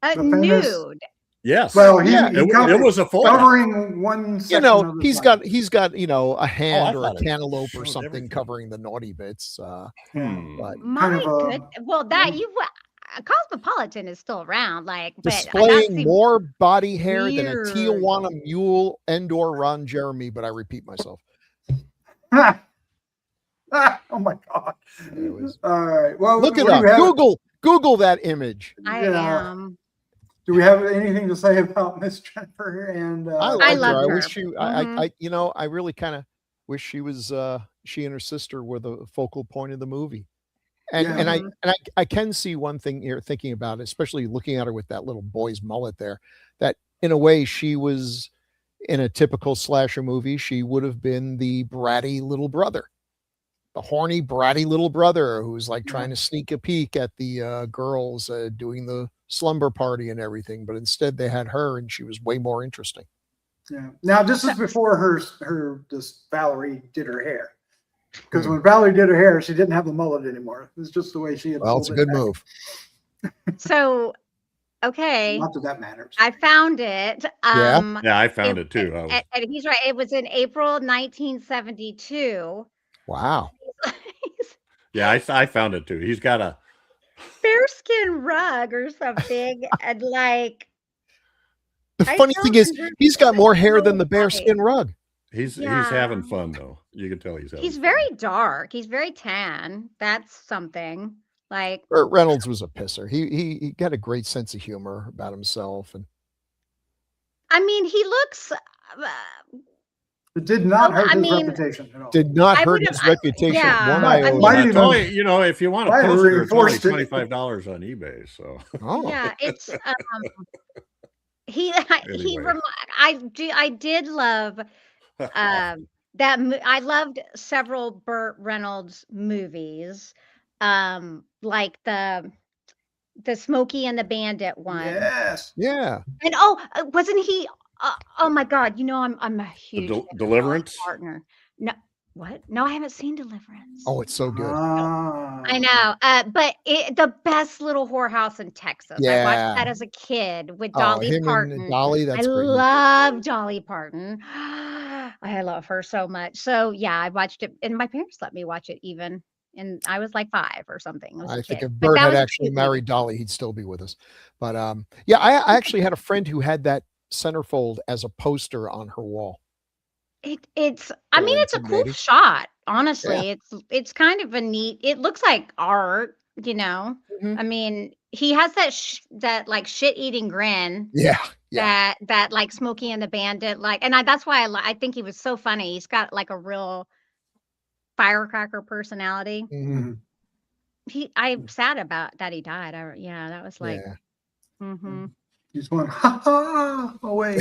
A The famous- nude. Yes. Well, he, Yeah, he it, covered, it was a full. covering one. You section know, of his he's body. got a hand or a thought it cantaloupe or showed something everything. covering the naughty bits. Hmm. But My of a- good. Well, that you. Cosmopolitan is still around, like, but that displaying seems more body hair than a weird. Tijuana mule and/or Ron Jeremy. But I repeat myself. oh my God! Anyways. All right. Well, Look it what do up. you have- Google that image. I Yeah. am. Do we have anything to say about Miss Jennifer? And I I like love her. I her. wish she. Mhm. I really kind of wish she was. She and her sister were the focal point of the movie. And Yeah. I can see one thing here, thinking about it, especially looking at her with that little boy's mullet there, that in a way she was in a typical slasher movie. She would have been the bratty little brother, the horny bratty little brother who's like trying to sneak a peek at the girls doing the slumber party and everything. But instead they had her, and she was way more interesting. Yeah. Now this is before this Valerie did her hair. Because when Valerie did her hair, she didn't have the mullet anymore. It was just the way she had. Well, it's a pulled it good back. move. So, okay, Not that that matters. I found it. Yeah? Yeah, I found it too. And he's right. It was in April 1972. Wow. Yeah, I found it too. He's got a. Bearskin rug or something, and like The I funny don't thing is, he's got understand. more hair So than the funny. bearskin rug. He's Yeah. having fun though. You can tell he's having. He's fun. very dark. He's very tan. That's something. Like, Burt Reynolds was a pisser. He got a great sense of humor about himself, and I mean, he looks. It did not Well, hurt I his mean, reputation at all. did not I hurt would've- his reputation yeah, one I iota. mean- Might It's even- only, if you want a might have poster, it's only reinforced it. $25 on eBay. So Oh, Yeah, it's. He. Anyway. I did love. I loved several Burt Reynolds movies, like the Smokey and the Bandit one. Yes. yeah. And wasn't he? Oh my God! You know I'm a huge fan of Dolly Deliverance? Partner. No, what? No, I haven't seen Deliverance. Oh, it's so good. I know. But the best little whorehouse in Texas. I Yeah. watched that as a kid with Oh, Dolly him Parton. and Dolly. I That's great. love Dolly Parton. I love her so much. So yeah, I watched it, and my parents let me watch it even, and I was like 5 or something. I was a I think kid. if But Bert that had was a actually cute movie. married Dolly, he'd still be with us. But yeah, I actually had a friend who had that centerfold as a poster on her wall. It's I mean, Little it's a cool intimidating. shot. Honestly, it's kind of a neat. It looks like art, you know. Mhm. I mean, he has that like shit eating grin. Yeah. Yeah. That like Smokey and the Bandit like, and that's why I think he was so funny. He's got like a real firecracker personality. Mhm. I'm sad about that he died. That was like, Yeah. He's going, ha ha, away.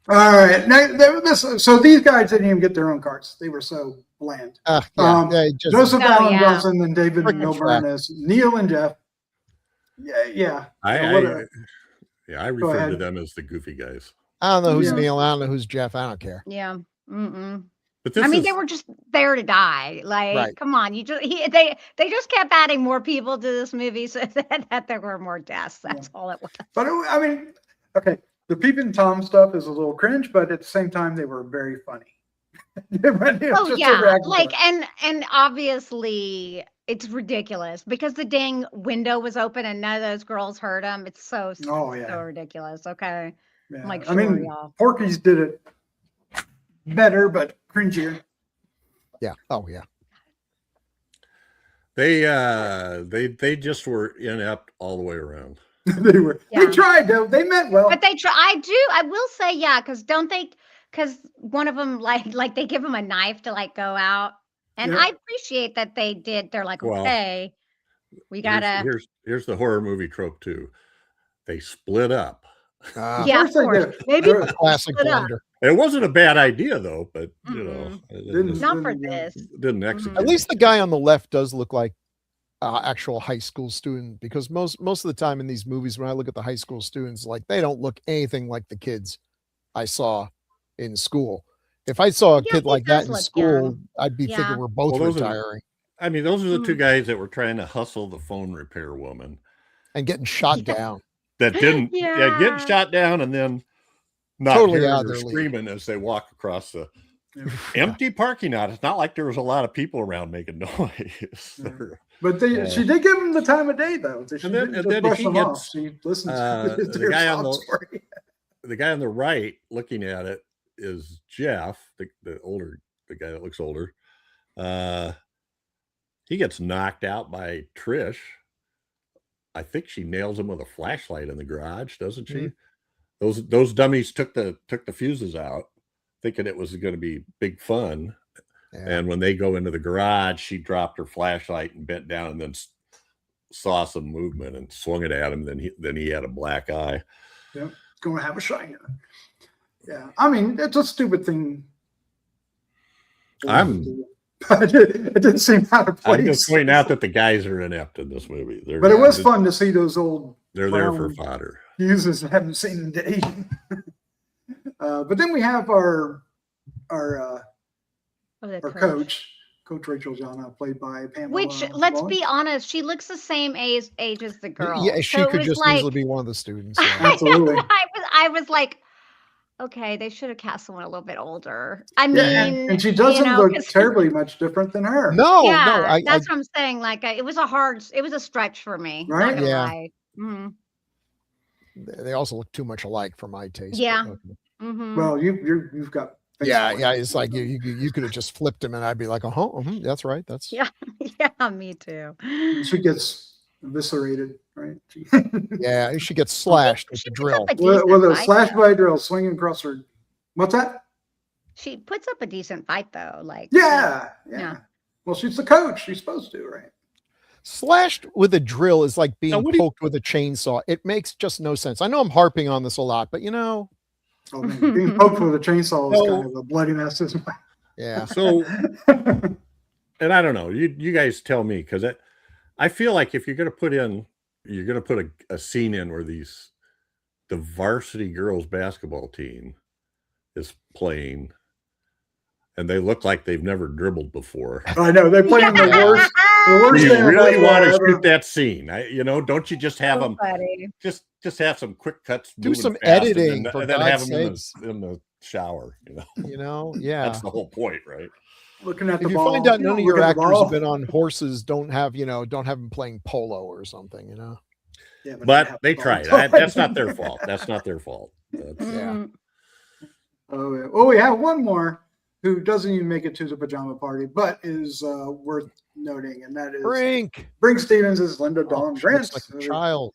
All right. Now, so these guys didn't even get their own cards. They were so bland. Joseph Allen Johnson and David Milburn as Neil and Jeff. Yeah. I refer to them as the goofy guys. I don't know who's Neil. I don't know who's Jeff. I don't care. Yeah. But they were just there to die. Like, come on, they just kept adding more people to this movie so that there were more deaths. That's all it was. But I mean, okay, the Peep and Tom stuff is a little cringe, but at the same time, they were very funny. And obviously it's ridiculous because the dang window was open and none of those girls heard them. It's so ridiculous. Okay, yeah. I'm like, I mean, Porky's did it better, but cringier. Yeah. Oh yeah. They just were inept all the way around. They were. They tried though. They meant well. But they try. I will say, because don't they? Because one of them like they give him a knife to like go out, and I appreciate that they did. They're like, okay, we gotta. Here's the horror movie trope too. They split up. Of course. Maybe a classic blunder. It wasn't a bad idea though, but you know, not for this. Didn't execute. At least the guy on the left does look like actual high school student, because most of the time in these movies, when I look at the high school students, like they don't look anything like the kids I saw in school. If I saw a kid like that in school, I'd be thinking we're both retiring. Those are the two guys that were trying to hustle the phone repair woman and getting shot down. That didn't, getting shot down and then not totally out there screaming as they walk across the empty parking lot. It's not like there was a lot of people around making noise. But she did give him the time of day though. She listens. The guy on the right looking at it is Jeff, the guy that looks older. He gets knocked out by Trish. I think she nails him with a flashlight in the garage, doesn't she? Those dummies took the fuses out, thinking it was going to be big fun. And when they go into the garage, she dropped her flashlight and bent down and then saw some movement and swung it at him. Then he had a black eye. Yeah, going to have a shiner. Yeah, I mean, it's a stupid thing. But it didn't seem out of place. I'm just pointing out that the guys are inept in this movie. But it was fun to see those old. They're there for fodder. Users that haven't seen in days. But then we have our coach, Coach Rachel Jana, played by Pamela. Which, let's be honest, she looks the same age as the girl. Yeah, she could just easily be one of the students. Yeah. Absolutely. I was like, okay, they should have cast someone a little bit older. I mean, and she doesn't look terribly much different than her. No, that's what I'm saying. Like, it was a stretch for me. Right? Yeah. They also look too much alike for my taste. Yeah. Well, you've got. It's like you could have just flipped him, and I'd be like, that's right. That's me too. She gets eviscerated, right? She gets slashed with the drill. With a slash by a drill swinging across her. What's that? She puts up a decent fight though. Like yeah. Well, she's the coach. She's supposed to, right? Slashed with a drill is like being poked with a chainsaw. It makes just no sense. I know I'm harping on this a lot, but oh, man, being poked with a chainsaw is kind of a bloody mess, isn't it? Yeah. So, and I don't know. You guys tell me, because I feel like if you're going to put a scene in where the varsity girls basketball team is playing, and they look like they've never dribbled before. I know they're playing the worst. You really want to shoot that scene? Don't you just have them? Just have some quick cuts. Do some editing, and then have them in the shower. Yeah. That's the whole point, right? Looking at the if you ball. Find out none of your actors have been on horses, don't have them playing polo or something, Yeah, but they tried. That's not their fault. That's not their fault. Yeah. Oh, we have one more. who doesn't even make it to the pajama party, but is worth noting, and that is Brink Stevens as Linda Dawn she Grant. looks like a child.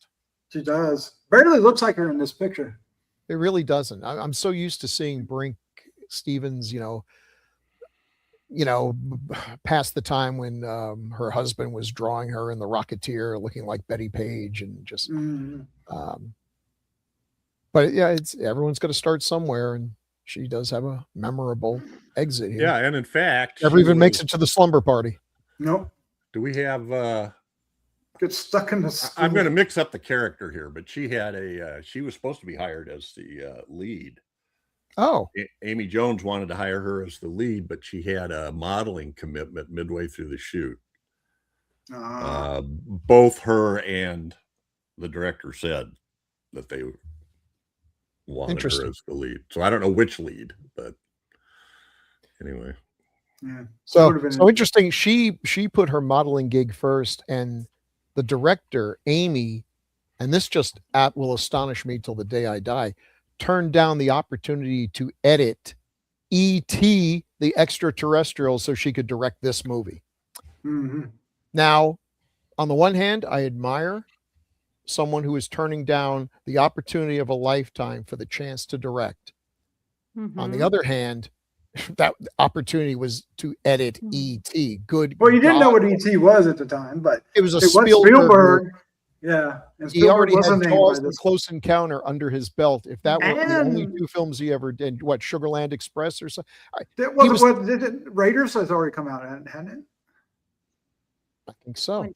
She does. Barely looks like her in this picture. It really doesn't. I'm so used to seeing Brink Stevens, past the time when her husband was drawing her in The Rocketeer, looking like Betty Page, and just. But yeah, everyone's got to start somewhere, and she does have a memorable exit here. Yeah, and in fact, never even makes it to the slumber party. Nope. Do we have? Gets stuck in the. I'm going to mix up the character here, but she had she was supposed to be hired as the lead. Oh, Amy Jones wanted to hire her as the lead, but she had a modeling commitment midway through the shoot. Both her and the director said that they wanted her as the lead. So I don't know which lead, but anyway. Yeah. So interesting. She put her modeling gig first, and the director, Amy, and this just will astonish me till the day I die, turned down the opportunity to edit E.T. the Extraterrestrial so she could direct this movie. Mm-hmm. Now, on the one hand, I admire someone who is turning down the opportunity of a lifetime for the chance to direct. Mm-hmm. On the other hand, that opportunity was to edit E.T. Good. Well, you didn't know what E.T. was at the time, but it was Spielberg. Yeah, and he already had Jaws and Close Encounter under his belt. If that were the only two films he ever did, what, Sugarland Express or something? Raiders has already come out, hadn't it? I think so.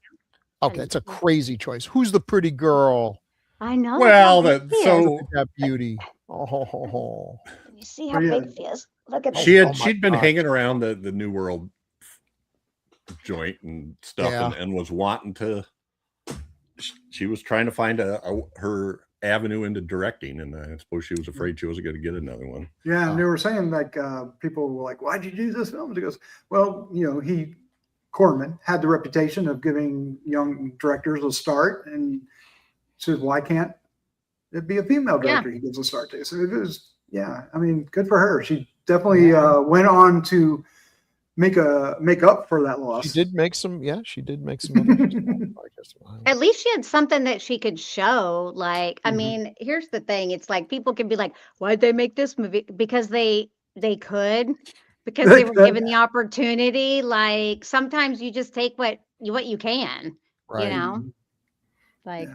Okay, it's a crazy choice. Who's the pretty girl? I know. Well, that beauty. Oh, you see how big she is. Look at she'd been hanging around the New World joint and stuff, and was wanting to. She was trying to find her avenue into directing, and I suppose she was afraid she wasn't going to get another one. Yeah, and they were saying people were like, "Why'd you do this film?" She goes, "Well, Corman had the reputation of giving young directors a start, and she says, why can't it be a female director he gives a start to?" So it was, good for her. She definitely went on to make up for that loss. She did make some. At least she had something that she could show. Like, I mean, here's the thing. It's like people can be like, why'd they make this movie? Because they could. Because they were given the opportunity. Like, sometimes you just take what you can, right. Like,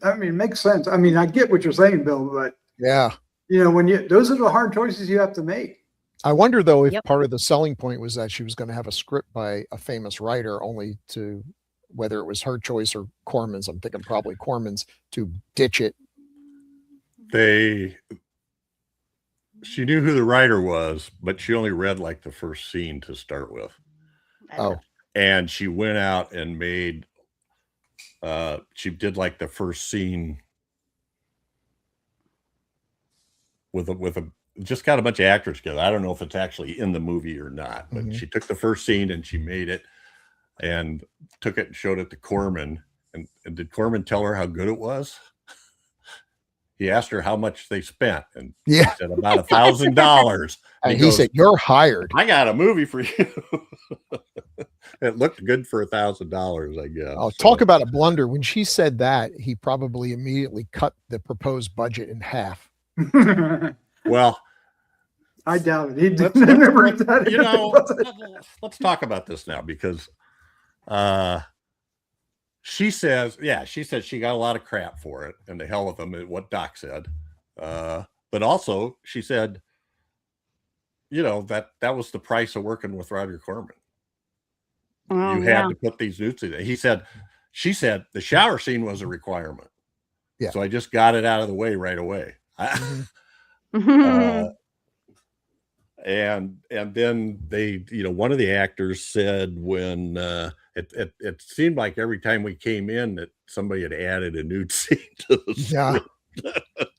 I mean, it makes sense. I mean, I get what you're saying, Bill, but those are the hard choices you have to make. I wonder though, if part of the selling point was that she was going to have a script by a famous writer, only to, whether it was her choice or Corman's, I'm thinking probably Corman's, to ditch it. She knew who the writer was, but she only read like the first scene to start with. Oh. And she went out and made, she did like the first scene with just got a bunch of actors together. I don't know if it's actually in the movie or not, but she took the first scene and she made it and took it and showed it to Corman. And did Corman tell her how good it was? He asked her how much they spent, and she said about $1,000. And he said, "You're hired. I got a movie for you." It looked good for $1,000, I guess. Oh, talk about a blunder. When she said that, he probably immediately cut the proposed budget in half. Well, I doubt it. He didn't remember that. Let's talk about this now, because she says she got a lot of crap for it, and the hell with them, what Doc said. But also she said, that was the price of working with Roger Corman. You had to put these nudes in. She said the shower scene was a requirement. Yeah. So I just got it out of the way right away. And then they, one of the actors said when it seemed like every time we came in that somebody had added a nude scene to the script.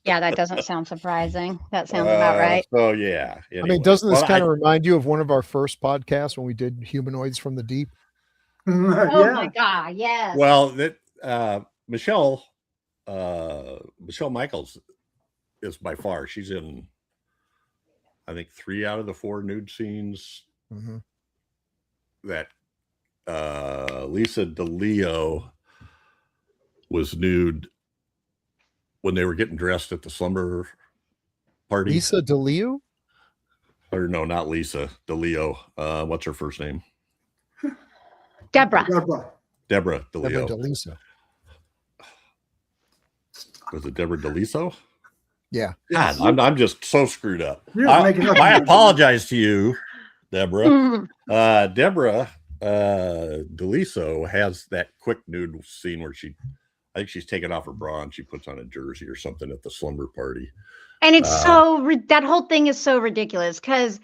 Yeah, that doesn't sound surprising. That sounds about right. So yeah. Anyway. I mean, doesn't this kind of remind you of one of our first podcasts when we did Humanoids from the Deep? My God, yes. Well, Michelle Michaels is by far, she's in I think 3 out of the 4 nude scenes that Lisa DeLeo was nude when they were getting dressed at the slumber party. Lisa DeLeo? Or no, not Lisa DeLeo. What's her first name? Deborah. Deborah DeLeo. Deborah DeLisa. Was it Deborah DeLiso? Yeah. God, I'm just so screwed up. Making up. I apologize to you, Deborah. Deborah DeLiso has that quick nude scene where I think she's taken off her bra and she puts on a jersey or something at the slumber party. And it's that whole thing is so ridiculous because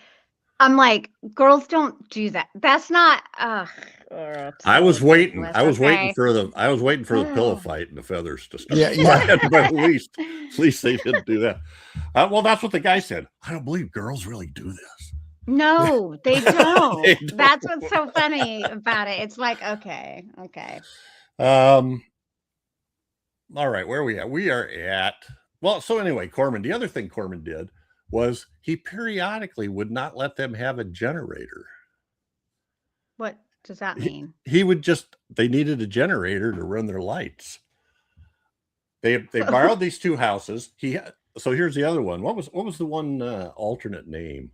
I'm like, girls don't do that. That's not. I was waiting. I was waiting for the pillow fight and the feathers to start. Yeah. But at least they didn't do that. Well, that's what the guy said. I don't believe girls really do this. No, they don't. They don't. That's what's so funny about it. It's like, okay. All right, where are we at? We are at. Well, so anyway, Corman. The other thing Corman did was he periodically would not let them have a generator. What does that mean? He would they needed a generator to run their lights. They borrowed these 2 houses. So here's the other one. What was the one alternate name?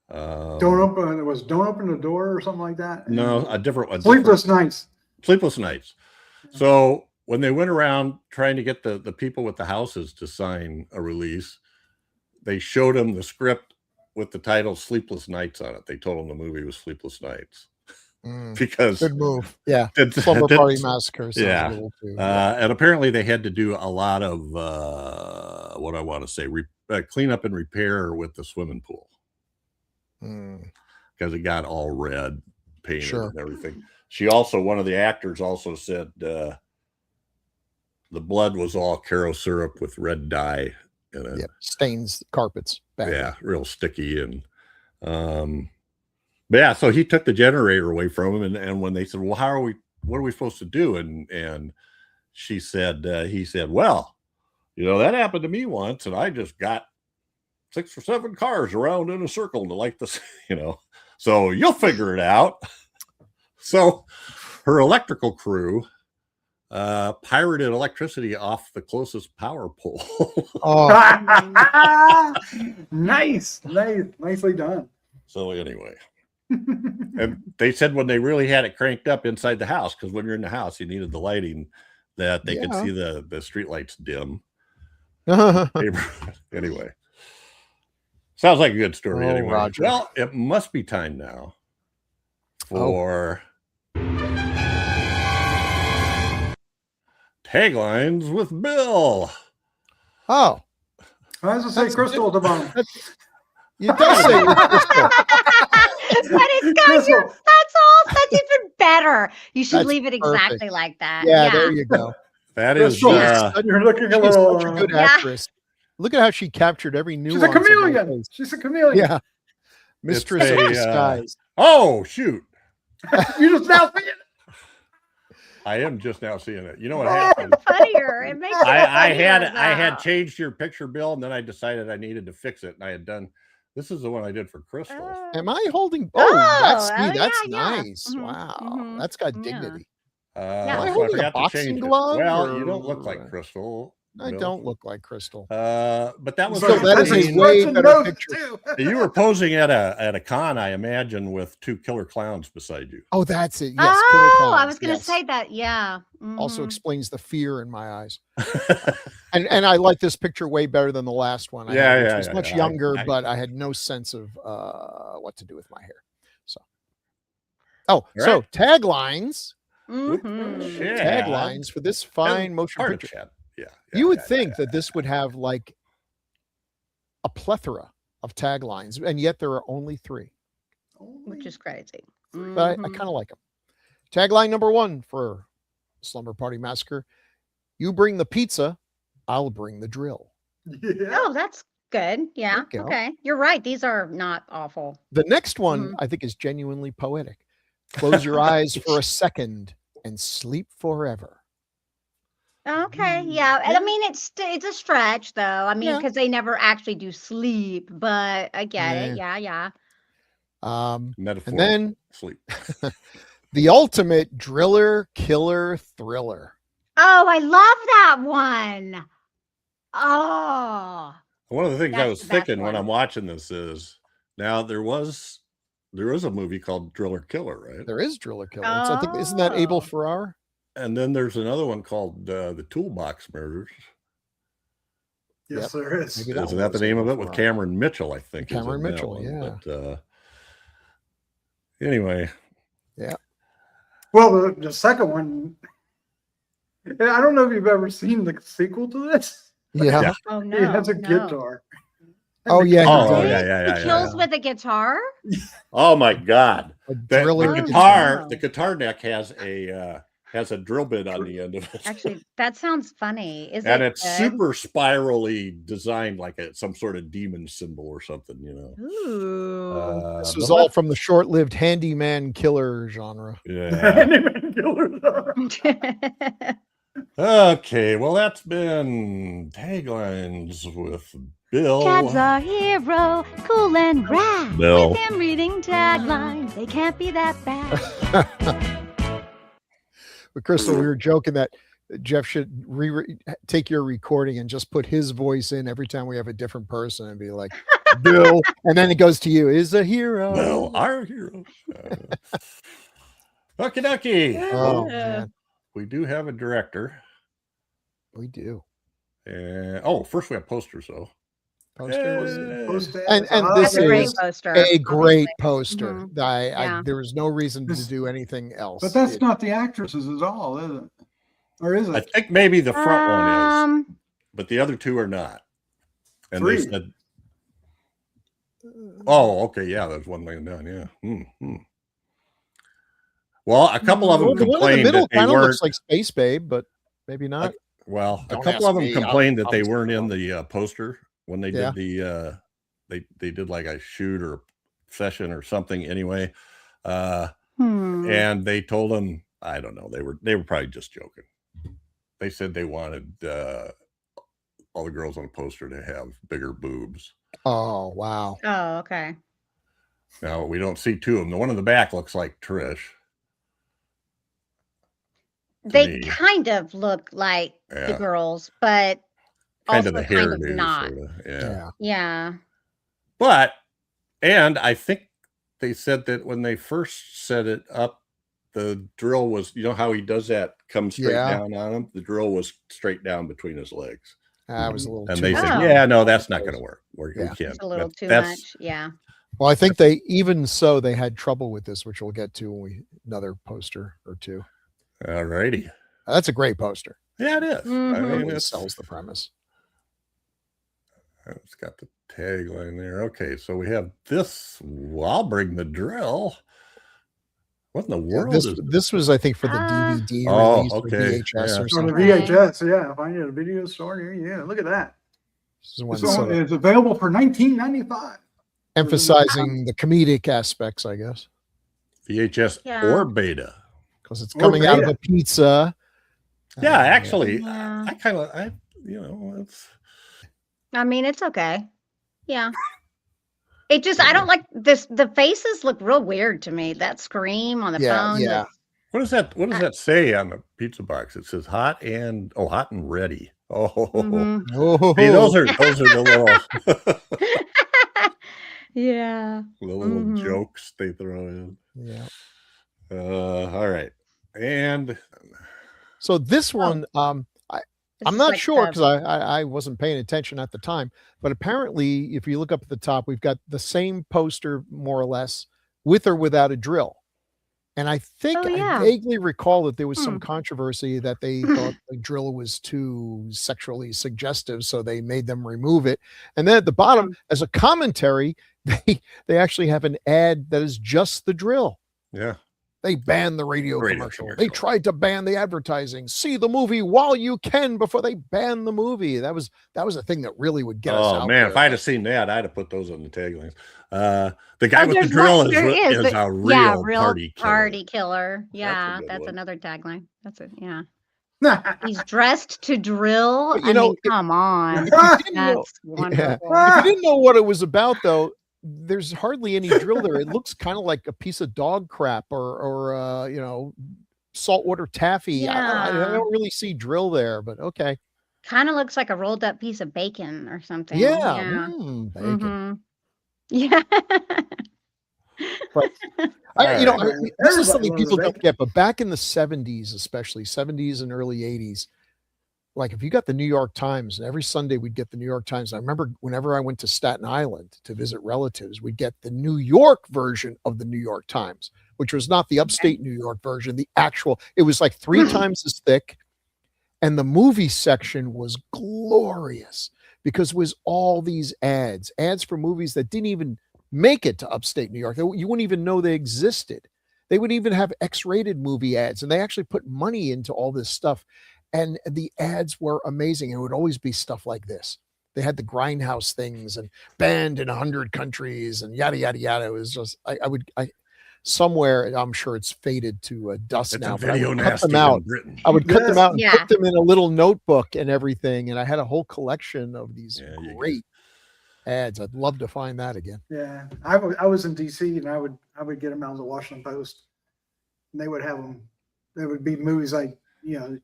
Don't open the door or something like that. No, a different one. Sleepless Nights. So when they went around trying to get the people with the houses to sign a release, they showed them the script with the title Sleepless Nights on it. They told them the movie was Sleepless Nights. Because good move. Yeah. Slumber Party Massacre. Yeah. And apparently they had to do a lot of what I want to say, clean up and repair with the swimming pool. Because it got all red painted and everything. One of the actors also said the blood was all Caro syrup with red dye in it. Yeah, stains carpets. Badly. Yeah, real sticky. And but yeah, so he took the generator away from him, and when they said, well, what are we supposed to do? And he said, well, that happened to me once, and I just got 6 or 7 cars around in a circle to like this, so you'll figure it out. So her electrical crew pirated electricity off the closest power pole. Nicely done. So anyway, and they said when they really had it cranked up inside the house, because when you're in the house, you needed the lighting that they could see the street lights dim. Anyway, sounds like a good story. Anyway, Roger. Well, it must be time now for taglines with Bill. Oh, I was going to say Crystal at the bottom. You do say Crystal. But it's got that's even better. You should leave it exactly perfect. Like that. Yeah, there you go. That is you're looking a She's little such a good actress. Look at how she captured every nuance. She's a chameleon. She's a chameleon. Yeah. Mistress of disguise. Oh, shoot. You just now see it. I am just now seeing it. You know what happened? Funnier. It makes I had changed your picture, Bill, and then I decided I needed to fix it. And I had done. This is the one I did for Crystal. Am I holding? That's yeah. nice. Mhm, Wow, mhm. that's got dignity. Am I So holding a forgot to boxing change it. glove, Well, you or- don't look like Crystal. I Bill. don't look like Crystal. But that was So that is a way better picture. You were posing at a con, I imagine, with 2 killer clowns beside you. Oh, that's it. Yes. I was going to say that. Yeah. Also Mhm. explains the fear in my eyes. and I like this picture way better than the last one. I Yeah, had, which yeah, was yeah, much yeah. younger, but I had no sense of what to do with my hair. So, so taglines. Mhm. Taglines for this fine motion Part of picture. Chad. Yeah. You would think that this would have like a plethora of taglines, and yet there are only 3. Which is crazy. But I kind of like them. Tagline number 1 for Slumber Party Massacre: you bring the pizza, I'll bring the drill. Yeah. Oh, that's good. Yeah. There you go. Okay. You're right. These are not awful. The next one I think is genuinely poetic. Close your eyes for a second and sleep forever. Okay, yeah. And I mean, it's a stretch, though. I mean, Yeah. because they never actually do sleep, but I get it. Yeah. Yeah. And Metaphor. then Sleep. the ultimate driller, killer, thriller. Oh, I love that one. Oh, One of the things I That's was the best thinking when one. I'm watching this is now there was a movie called Driller Killer, right? There is driller, killer. I think isn't that Abel Oh. Ferrara? And then there's another one called The Toolbox Murders. Yes, there is. Maybe Isn't that the was name of Abel it? With Ferrara. Cameron Mitchell, I think. Cameron is in that Mitchell, one. yeah. But anyway, Well, the second one, I don't know if you've ever seen the sequel to this. Yeah. Yeah. Oh no. He has a no. guitar. Oh yeah. Oh, he Really? does. yeah. He kills with a guitar? Oh my God! A The driller. Oh, guitar, no. the guitar neck has a drill bit on the end of it. Actually, that sounds funny. Is and it it's good? super spirally designed, like some sort of demon symbol or something, you know. Ooh. This But was all from the short-lived handyman killer genre. yeah. Okay, well, that's been taglines with Bill. Tad's our hero, cool and rad. Bill. With him reading taglines, they can't be that bad. But Crystal, we were joking that Jeff should take your recording and just put his voice in every time we have a different person and be like, Bill, and then it goes to you, is a hero. Bill, our hero. Okie dokie. Oh, Yeah. man, We do have a director. we do. And first we have posters, though. Poster. Yay. And That's this a great is poster. a great obviously. poster. Mhm. I there was no reason to do anything else. But that's not the actresses at all, is it? Or is I it? think maybe the front one is, Um, but the other two are not. And Three. they said, oh, okay, yeah, there's one laying down, yeah. Well, a couple of them Well, the one in the complained middle that they kind of weren't. looks like Space Babe, but maybe not. Well, a Don't couple ask of them me, complained that they I'll weren't in know. the poster when they Yeah. did the they did like a shoot or session or something anyway. And they told them, I don't know, they were probably just joking. They said they wanted all the girls on the poster to have bigger boobs. Oh, wow. Oh, okay. Now we don't see two of them. The one in the back looks like Trish. They me. kind of look like the Yeah. girls, but Kind also of the kind of hairdo, not. sorta. Yeah. Yeah. Yeah. But, and I think they said that when they first set it up, the drill was, you know how he does that, come straight Yeah. down on him? The drill was straight down between his legs. That was a little And too they much. said, Oh. yeah, no, that's not going to work. We Yeah. can't. It's a little too That's- much. Yeah. Well, I think they had trouble with this, which we'll get to when another poster or two. All righty. That's a great poster. Yeah, it is. I Mhm. mean, It it's sells the premise. It's got the tagline there. Okay, so we have this. Well, I'll bring the drill. What in the Yeah, world this is this was, I think, for the Ah. DVD Oh, release or okay. VHS Yeah. or On the something. VHS, yeah. If I need a video store here, yeah. Look at that. This is when It's, sort of it's available for $19.95. emphasizing the comedic aspects, I guess, VHS Yeah. or beta? because it's Or coming out of beta. a pizza. Yeah, actually, Yeah. I kind of, it's. I mean, it's okay. Yeah. It just, I don't like this. The faces look real weird to me. That scream on the Yeah, phone. yeah. What does that say on the pizza box? It says hot and ready. Oh, Mhm. Oh, see, those are the little Yeah. the little Mhm. jokes they throw in. yeah. All right, and So this one, This I'm is not like sure the- because I wasn't paying attention at the time, but apparently, if you look up at the top, we've got the same poster more or less, with or without a drill. And I think Oh, I yeah. vaguely recall that there was some controversy that they thought the drill was too sexually suggestive, so they made them remove it. And then at the bottom, as a commentary, they actually have an ad that is just the drill. yeah, They banned the radio commercial. They commercial. tried to ban the advertising. See the movie while you can before they ban the movie. That was a thing that really would get us oh out man, there. if I'd have seen that, I'd have put those on the taglines. The guy Oh, with the there's drill one- is, there is, is but- a yeah, real party killer. party killer. Yeah, good that's one. another tagline. That's it. Yeah. He's dressed to drill. But, you know, come on. if you didn't know- That's wonderful. If you didn't know what it was about, though, there's hardly any drill there. It looks kind of like a piece of dog crap or you know, saltwater taffy. I Yeah. don't really see drill there, but okay. Kind of looks like a rolled up piece of bacon or something. Yeah. Bacon. Yeah. But All you know, right. this is Everybody something loves people don't bacon. get, but back in the 70s, especially 70s and early 80s, like if you got the New York Times, and every Sunday we'd get the New York Times. I remember whenever I went to Staten Island to visit relatives, we'd get the New York version of the New York Times, which was not the upstate New York version, the actual, it was like 3 times as thick. And the movie section was glorious because it was all these ads for movies that didn't even make it to upstate New York. You wouldn't even know they existed. They would even have X-rated movie ads, and they actually put money into all this stuff. And the ads were amazing. It would always be stuff like this. They had the grindhouse things and banned in 100 countries and yada, yada, yada. It was just, I somewhere, I'm sure it's faded to dust It's now, a but I video would cut nasty them out. in Britain. I would cut them out and Yeah. put them in a little notebook and everything. And I had a whole collection of these great ads. I'd love to find that again. Yeah, I was in DC, and I would get them out of the Washington Post, and they would have them. There would be movies like, you know,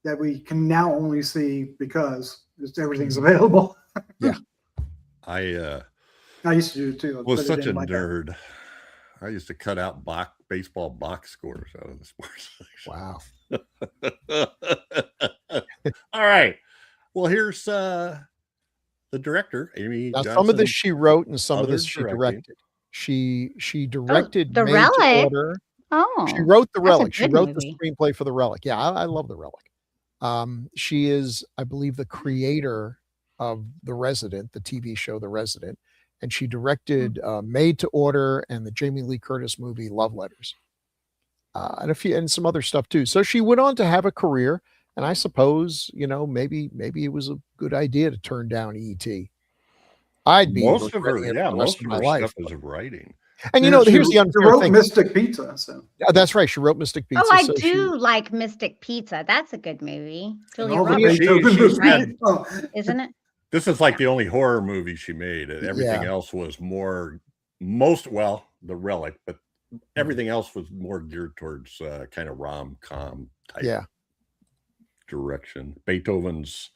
that we can now only see because everything's available. Yeah. I used to do it too. I'd was put it such in a like nerd. I used to cut out baseball box scores out of the sports section. Wow. All right. Well, here's the director, Amy Now, Johnson. some of this she wrote and some of this Others she directing. directed. She directed The Made to Relic? Order. Oh. She wrote The that's a Relic. She good wrote movie. the screenplay for The Relic. Yeah, I love The Relic. She is, I believe, the creator of The Resident, the TV show The Resident, and she directed Made to Order and the Jamie Lee Curtis movie Love Letters, and some other stuff too. So she went on to have a career, and I suppose, you know, maybe it was a good idea to turn down E.T. I'd be Most of her, regretting it for the rest most of my her life. stuff is writing. And you know, here's the she unfair wrote thing. Mystic Pizza. So That's right. She wrote Mystic Pizza. Oh, I so do like Mystic Pizza. That's a good movie. Julia all the Roberts, Beethoven she's movies. right? Oh, Isn't it? This is like the only horror movie she made. Everything Yeah. else was The Relic, but everything else was more geared towards kind of rom-com type Yeah. direction. Beethoven's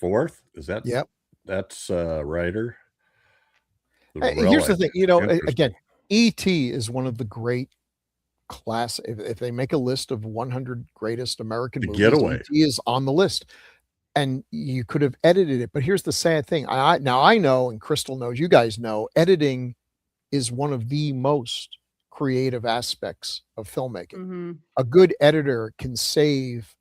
fourth, is that? Yep. That's writer. Here's the thing, you know, Interesting. again, E.T. is one of the great class. If they make a list of 100 greatest American The movies, Getaway. E.T. is on the list. And you could have edited it, but here's the sad thing. I know, and Crystal knows, you guys know, editing is one of the most creative aspects of filmmaking. Mm-hmm. A good editor can save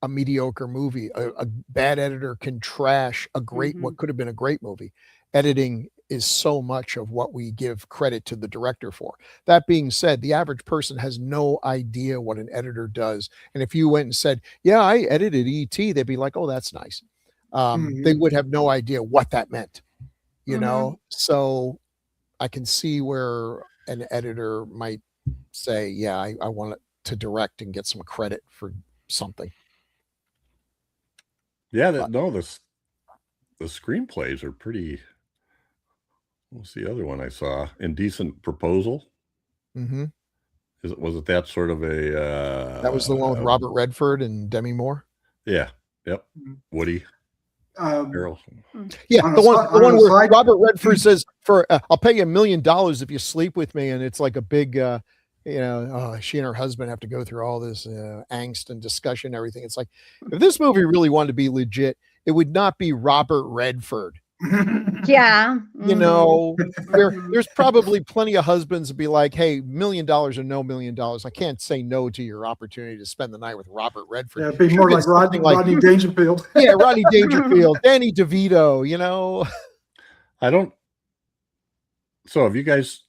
a mediocre movie. A bad editor can trash a great, what could have been a great movie. Editing is so much of what we give credit to the director for. That being said, the average person has no idea what an editor does. And if you went and said, yeah, I edited E.T., they'd be like, oh, that's nice. They would have no idea what that meant, you know? So I can see where an editor might say, yeah, I want to direct and get some credit for something. Yeah, the screenplays are pretty. What's the other one I saw? Indecent Proposal. Mm-hmm. Was it that sort of a? That was the one with Robert Redford and Demi Moore. Yeah. Yep. Woody Harrelson. Yeah, On the a one si- on a where side- Robert Redford says, "For I'll pay you $1 million if you sleep with me," and it's like a big, she and her husband have to go through all this angst and discussion, and everything. It's like, if this movie really wanted to be legit, it would not be Robert Redford. Yeah. You know, there's probably plenty of husbands to be like, hey, $1 million or no $1 million, I can't say no to your opportunity to spend the night with Robert Redford. Yeah, it'd be more like Rodney Dangerfield. Yeah, Rodney Dangerfield, Danny DeVito, you know. So have you guys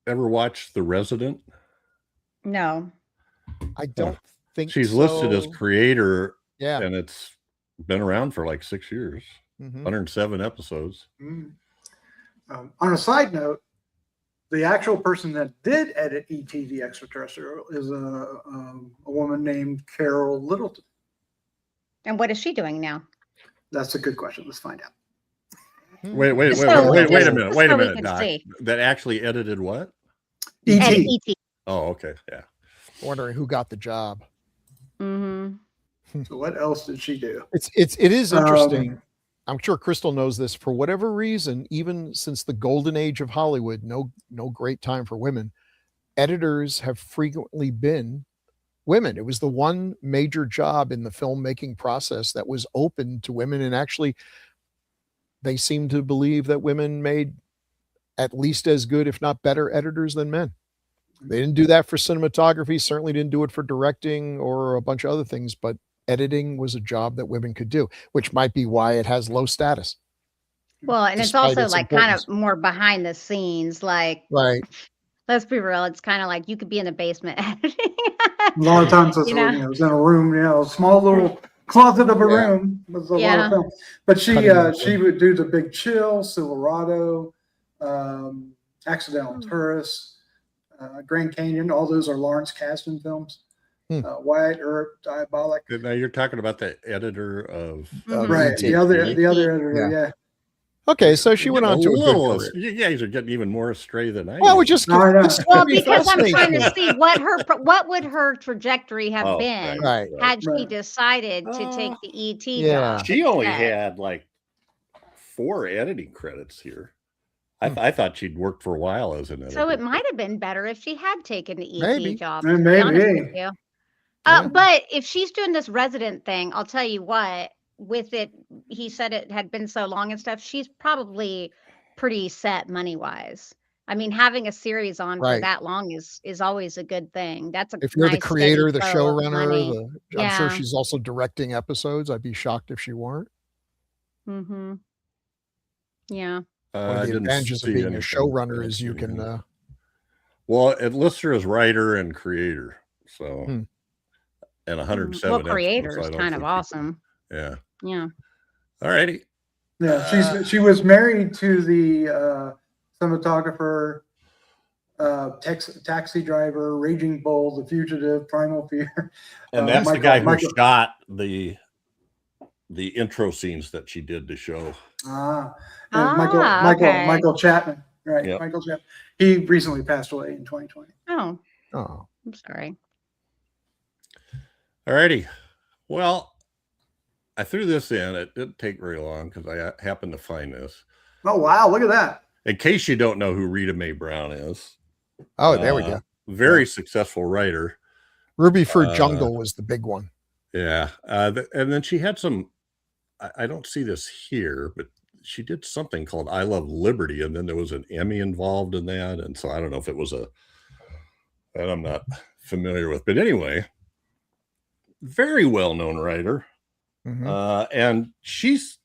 ever watched The Resident? No. I don't think She's listed as so. creator, Yeah. and it's been around for like 6 years. Mhm. 107 episodes. On a side note, the actual person that did edit E.T. the Extraterrestrial is a woman named Carol Littleton. And what is she doing now? That's a good question. Let's find out. Wait a minute. Wait a minute, Doc. See. That actually edited what? Edit E.T. E.T. Oh, okay. Yeah. Wondering who got the job. Mm-hmm. So what else did she do? It is interesting. I'm sure Crystal knows this. For whatever reason, even since the golden age of Hollywood, no great time for women, editors have frequently been women. It was the one major job in the filmmaking process that was open to women, and actually they seem to believe that women made at least as good, if not better, editors than men. They didn't do that for cinematography, certainly didn't do it for directing or a bunch of other things, but editing was a job that women could do, which might be why it has low status. Well, and it's Despite also its like kind importance. of more behind the scenes. Like, Right. let's be real, it's kind of like you could be in the basement editing. A lot of times it's, You know? it's in a room, a small little closet of a Yeah. room. There's a lot Yeah. of film. But she Cutting she would do The Big Chill, Silverado, Accidental Tourist, Grand Canyon. All those are Lawrence Kasdan films. Wyatt Earp, Diabolic. Now you're talking about the editor of Mhm. Right. E.T. The other editor, yeah. Okay, so she went on to a good little. career. You guys are getting even more astray than I. Well, am. we just No, I know. this Well, could be because I'm trying fascinating. to see what would her trajectory have Oh, been Right. had she Right. decided to take the ET Yeah. job. She only instead. had like 4 editing credits here. I thought she'd worked for a while as an editor. So it might have been better if she had taken the ET Maybe. job. Maybe. To be honest with you. Yeah. But if she's doing this resident thing, I'll tell you what. With it, he said it had been so long and stuff. She's probably pretty set money wise. I mean, having a series on for Right. that long is always a good thing. That's a If you're the nice, steady creator, the flow of money. showrunner, I'm sure Yeah. she's also directing episodes. I'd be shocked if she weren't. Mm-hmm. Yeah. One I of the didn't advantages see of being a anything showrunner is you fancy. can Well, it lists her as writer and creator. So Hmm. and 107 Well, episodes, creator so I is don't kind of think she- awesome. Yeah. Yeah. All righty. Yeah, she was married to the cinematographer, taxi driver, Raging Bull, The Fugitive, Primal Fear. And that's the Michael- guy who Michael- shot the intro scenes that she did to show. Okay. Michael Chapman, right? Yep. Michael Chapman. He recently passed away in 2020. Oh, Oh, I'm sorry. All righty. Well, I threw this in. It didn't take very long because I happened to find this. Oh wow! Look at that. In case you don't know who Rita Mae Brown is. there we go. Very successful writer. Ruby Fruit Jungle was the big one. Yeah. And then she had some, I don't see this here, but she did something called I Love Liberty. And then there was an Emmy involved in that. And so I don't know if it was that I'm not familiar with. But anyway, very well-known writer. Mhm. And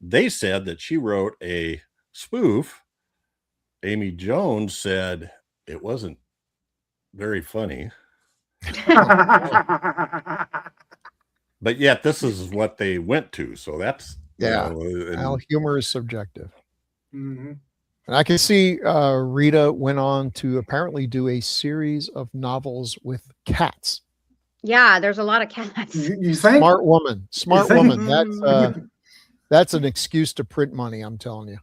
they said that she wrote a spoof. Amy Jones said it wasn't very funny. But yet this is what they went to. So that's, Yeah. and- Well, humor is subjective. Mhm. And I can see Rita went on to apparently do a series of novels with cats. Yeah, there's a lot of cats. You think? Smart woman. Smart think? woman. That's an excuse to print money, I'm telling you.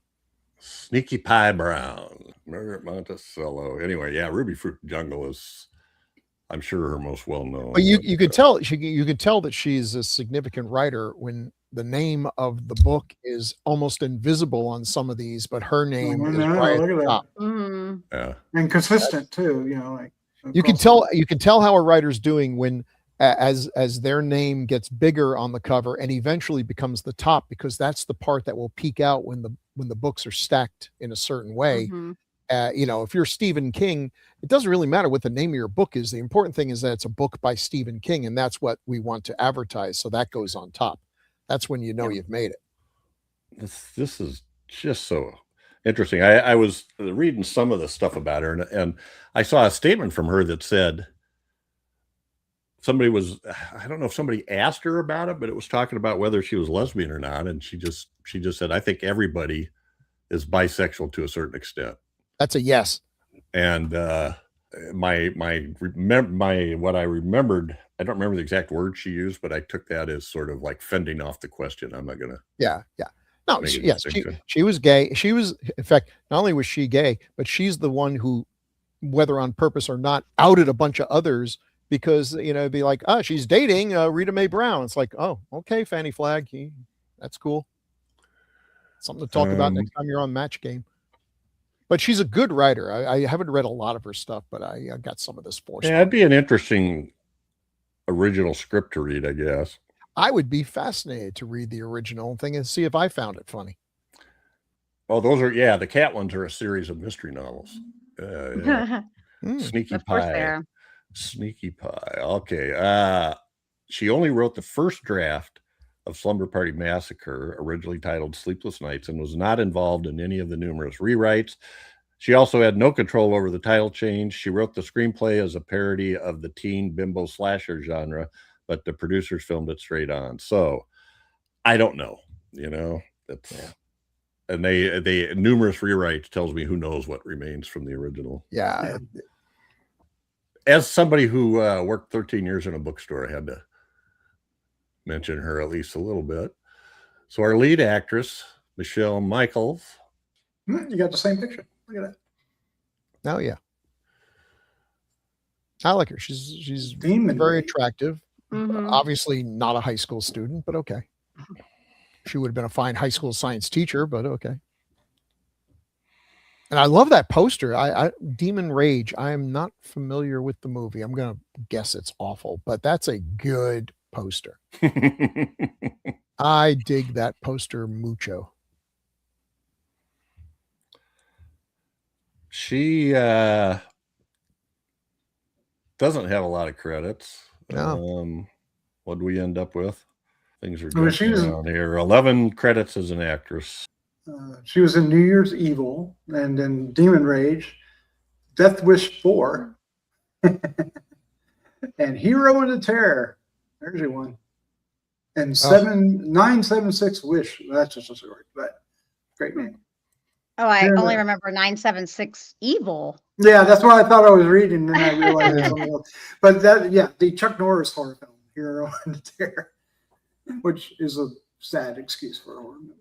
Sneaky Pie Brown, Margaret Monticello. Anyway, yeah, Ruby Fruit Jungle is, I'm sure, her most well-known. But you could tell you could tell that she's a significant writer when the name of the book is almost invisible on some of these, but her name is right Look at at the that. top. Mhm. Yeah. And consistent too. Like You can across- tell how a writer's doing when as their name gets bigger on the cover and eventually becomes the top, because that's the part that will peak out when the books are stacked in a certain way. Mhm. If you're Stephen King, it doesn't really matter what the name of your book is. The important thing is that it's a book by Stephen King, and that's what we want to advertise. So that goes on top. That's when you know you've made it. This is just so interesting. I was reading some of the stuff about her, and I saw a statement from her that said I don't know if somebody asked her about it, but it was talking about whether she was lesbian or not. And she just said, I think everybody is bisexual to a certain extent. That's a yes. And what I remembered, I don't remember the exact word she used, but I took that as sort of like fending off the question. I'm not gonna. Yeah. No, Make a yes, distinction. she was gay. She was, in fact, not only was she gay, but she's the one who, whether on purpose or not, outed a bunch of others because, it'd be like, she's dating Rita Mae Brown. It's like, oh, okay, Fanny Flagg, that's cool. Something to talk about next time you're on Match Game. But she's a good writer. I haven't read a lot of her stuff, but I got some of this for. Yeah, it'd be an interesting original script to read, I guess. I would be fascinated to read the original thing and see if I found it funny. Oh, those are, the cat ones are a series of mystery novels. Sneaky Of course Pie. they are. Sneaky Pie. Okay. She only wrote the first draft of Slumber Party Massacre, originally titled Sleepless Nights, and was not involved in any of the numerous rewrites. She also had no control over the title change. She wrote the screenplay as a parody of the teen bimbo slasher genre, but the producers filmed it straight on. So I don't know, and they numerous rewrites tells me who knows what remains from the original. Yeah. As somebody who worked 13 years in a bookstore, I had to mention her at least a little bit. So our lead actress, Michelle Michaels. You got the same picture. Look at that. Oh yeah. I like her. She's Demon very Rage. attractive. Mhm. Obviously not a high school student, but okay. She would have been a fine high school science teacher, but okay. And I love that poster. I Demon Rage. I am not familiar with the movie. I'm gonna guess it's awful, but that's a good poster. I dig that poster mucho. She doesn't have a lot of credits. No. What do we end up with? Things are Well, good she was- around here. 11 credits as an actress. She was in New Year's Evil and in Demon Rage, Death Wish 4, and Hero and the Terror. There's your one. And 976 Wish. That's just a story, but great name. Oh, I Yeah. only remember 976 Evil. Yeah, that's what I thought I was reading, and I realized it's something else. But the Chuck Norris horror film, Hero and the Terror, which is a sad excuse for a horror movie.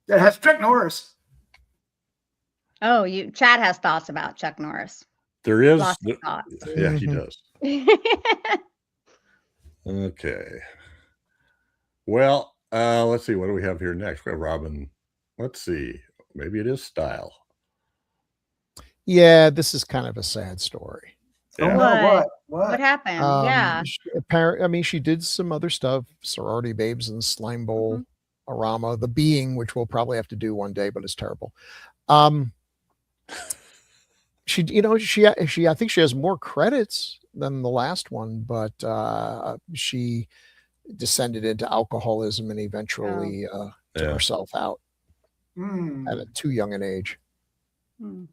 It has Chuck Norris. Oh, Chad has thoughts about Chuck Norris. There is. Lots of thoughts. Yeah, he Mhm. does. Okay. Well, let's see. What do we have here next? We have Robin. Let's see. Maybe it is Style. Yeah, this is kind of a sad story. Oh, Yeah. no, what? What happened? Yeah. She did some other stuff, Sorority Babes and Slime Bowl, Arama, The Being, which we'll probably have to do one day, but it's terrible. She I think she has more credits than the last one, but she descended into alcoholism and eventually took Yeah. herself out at a too young an age. Hmm.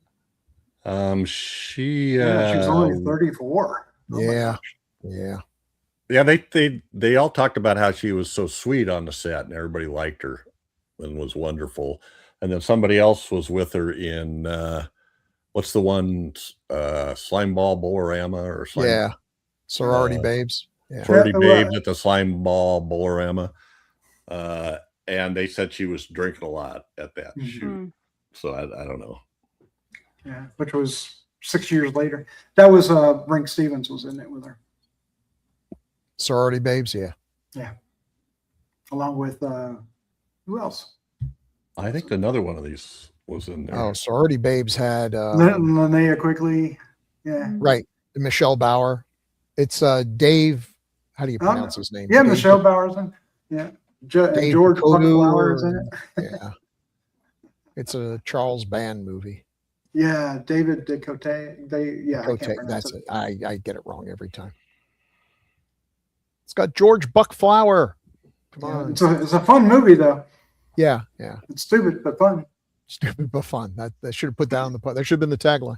She She was only 34. Oh my Yeah. gosh. Yeah. Yeah, they all talked about how she was so sweet on the set and everybody liked her and was wonderful. And then somebody else was with her in what's the one Slime Ball Bolorama or Slime Yeah. Sorority Babes. Yeah. Sorority Yeah, Babes at the Slime Ball Bolorama. And they said she was drinking a lot at that Mhm. shoot. So I don't know. Yeah, which was 6 years later. That was Rink Stevens was in it with her, Sorority Babes. Yeah. along with who else? I think another one of these was in there. Oh, Sorority Babes had Linnea Quigley. Yeah, right, Michelle Bauer. It's Dave. How do you pronounce his name? yeah, Dave- Michelle Bauer's in. Yeah, Dave George Kodu Flowers or- in it. Yeah. It's a Charles Band movie. Yeah, David Cote. I Cote, can't pronounce that's it. it. I get it wrong every time. It's got George Buck Flower. Come Yeah, on. it's a fun movie though. Yeah. It's stupid but fun. Stupid but fun. That should have put that on the that should have been the tagline.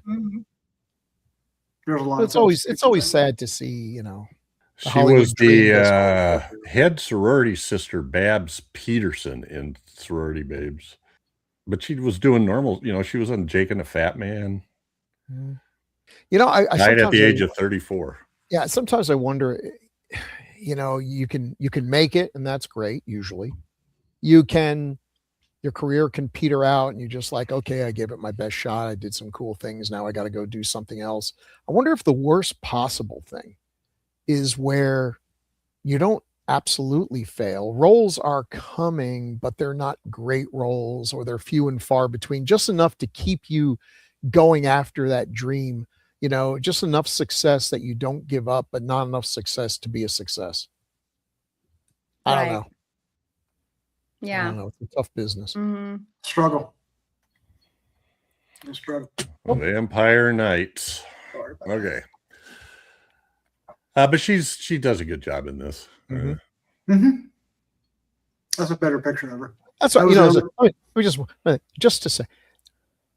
There's a lot. But of it's always sad to see, the She Hollywood was dream the was- head sorority sister, Babs Peterson, in Sorority Babes. But she was doing normal, she was on Jake and the Fat Man. You know, I Died at sometimes the age of 34. yeah, sometimes I wonder, you know, you can make it, and that's great. Usually your career can peter out, and you're just like, okay, I gave it my best shot. I did some cool things. Now I got to go do something else. I wonder if the worst possible thing is where you don't absolutely fail. Roles are coming, but they're not great roles, or they're few and far between, just enough to keep you going after that dream, you know, just enough success that you don't give up, but not enough success to be a success. I don't Right. know. I Yeah. don't know. It's a tough business. Mm-hmm. Struggle. Struggle. Vampire Nights. Sorry about that. Okay. But she does a good job in this. Mhm. That's a better picture of her. That's what, That you know, was we just to say,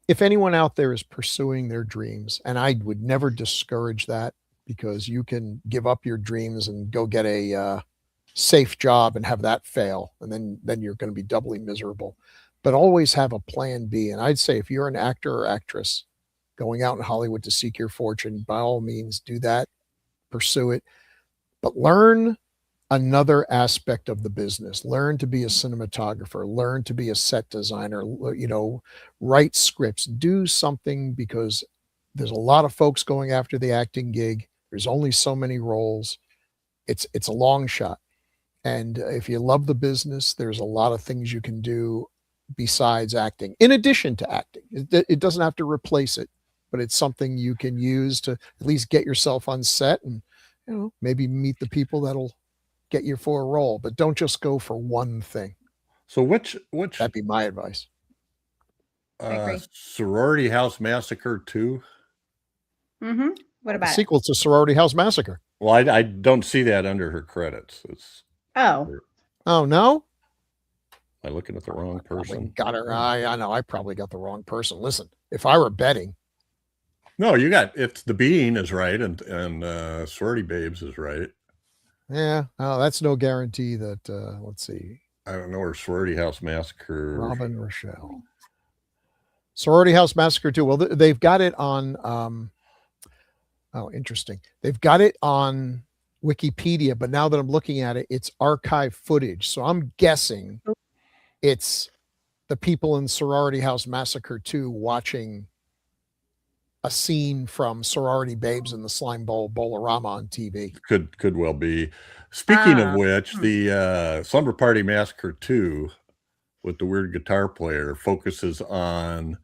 if anyone out there is pursuing their dreams, and I would never discourage that, because you can give up your dreams and go get a safe job and have that fail, and then you're going to be doubly miserable. But always have a plan B. And I'd say if you're an actor or actress going out in Hollywood to seek your fortune, by all means do that, pursue it, but learn another aspect of the business. Learn to be a cinematographer, learn to be a set designer, you know, write scripts, do something, because there's a lot of folks going after the acting gig. There's only so many roles. It's a long shot. And if you love the business, there's a lot of things you can do besides acting, in addition to acting. It doesn't have to replace it, but it's something you can use to at least get yourself on set, and, you know, maybe meet the people that'll get you for a role. But don't just go for one thing. So which That'd be my advice. I agree. Sorority House Massacre 2? Mm-hmm. What The about it? sequel to Sorority House Massacre. Well, I don't see that under her credits. Oh, Oh no, Am I looking at the wrong person? got her. I know. I probably got the wrong person. Listen, if I were betting, No, you got it's The Bean is right, and Sorority Babes is right. yeah, oh, that's no guarantee that. Let's see, I don't know where Sorority House Massacre. Robin Rochelle, Sorority House Massacre 2. Well, they've got it on. Oh, interesting. They've got it on Wikipedia, but now that I'm looking at it, it's archive footage. So I'm guessing it's the people in Sorority House Massacre 2 watching a scene from Sorority Babes in the Slime Bowl Bolorama on TV. Could well be. Speaking of Ah. which, the Slumber Party Massacre 2 with the weird guitar player focuses on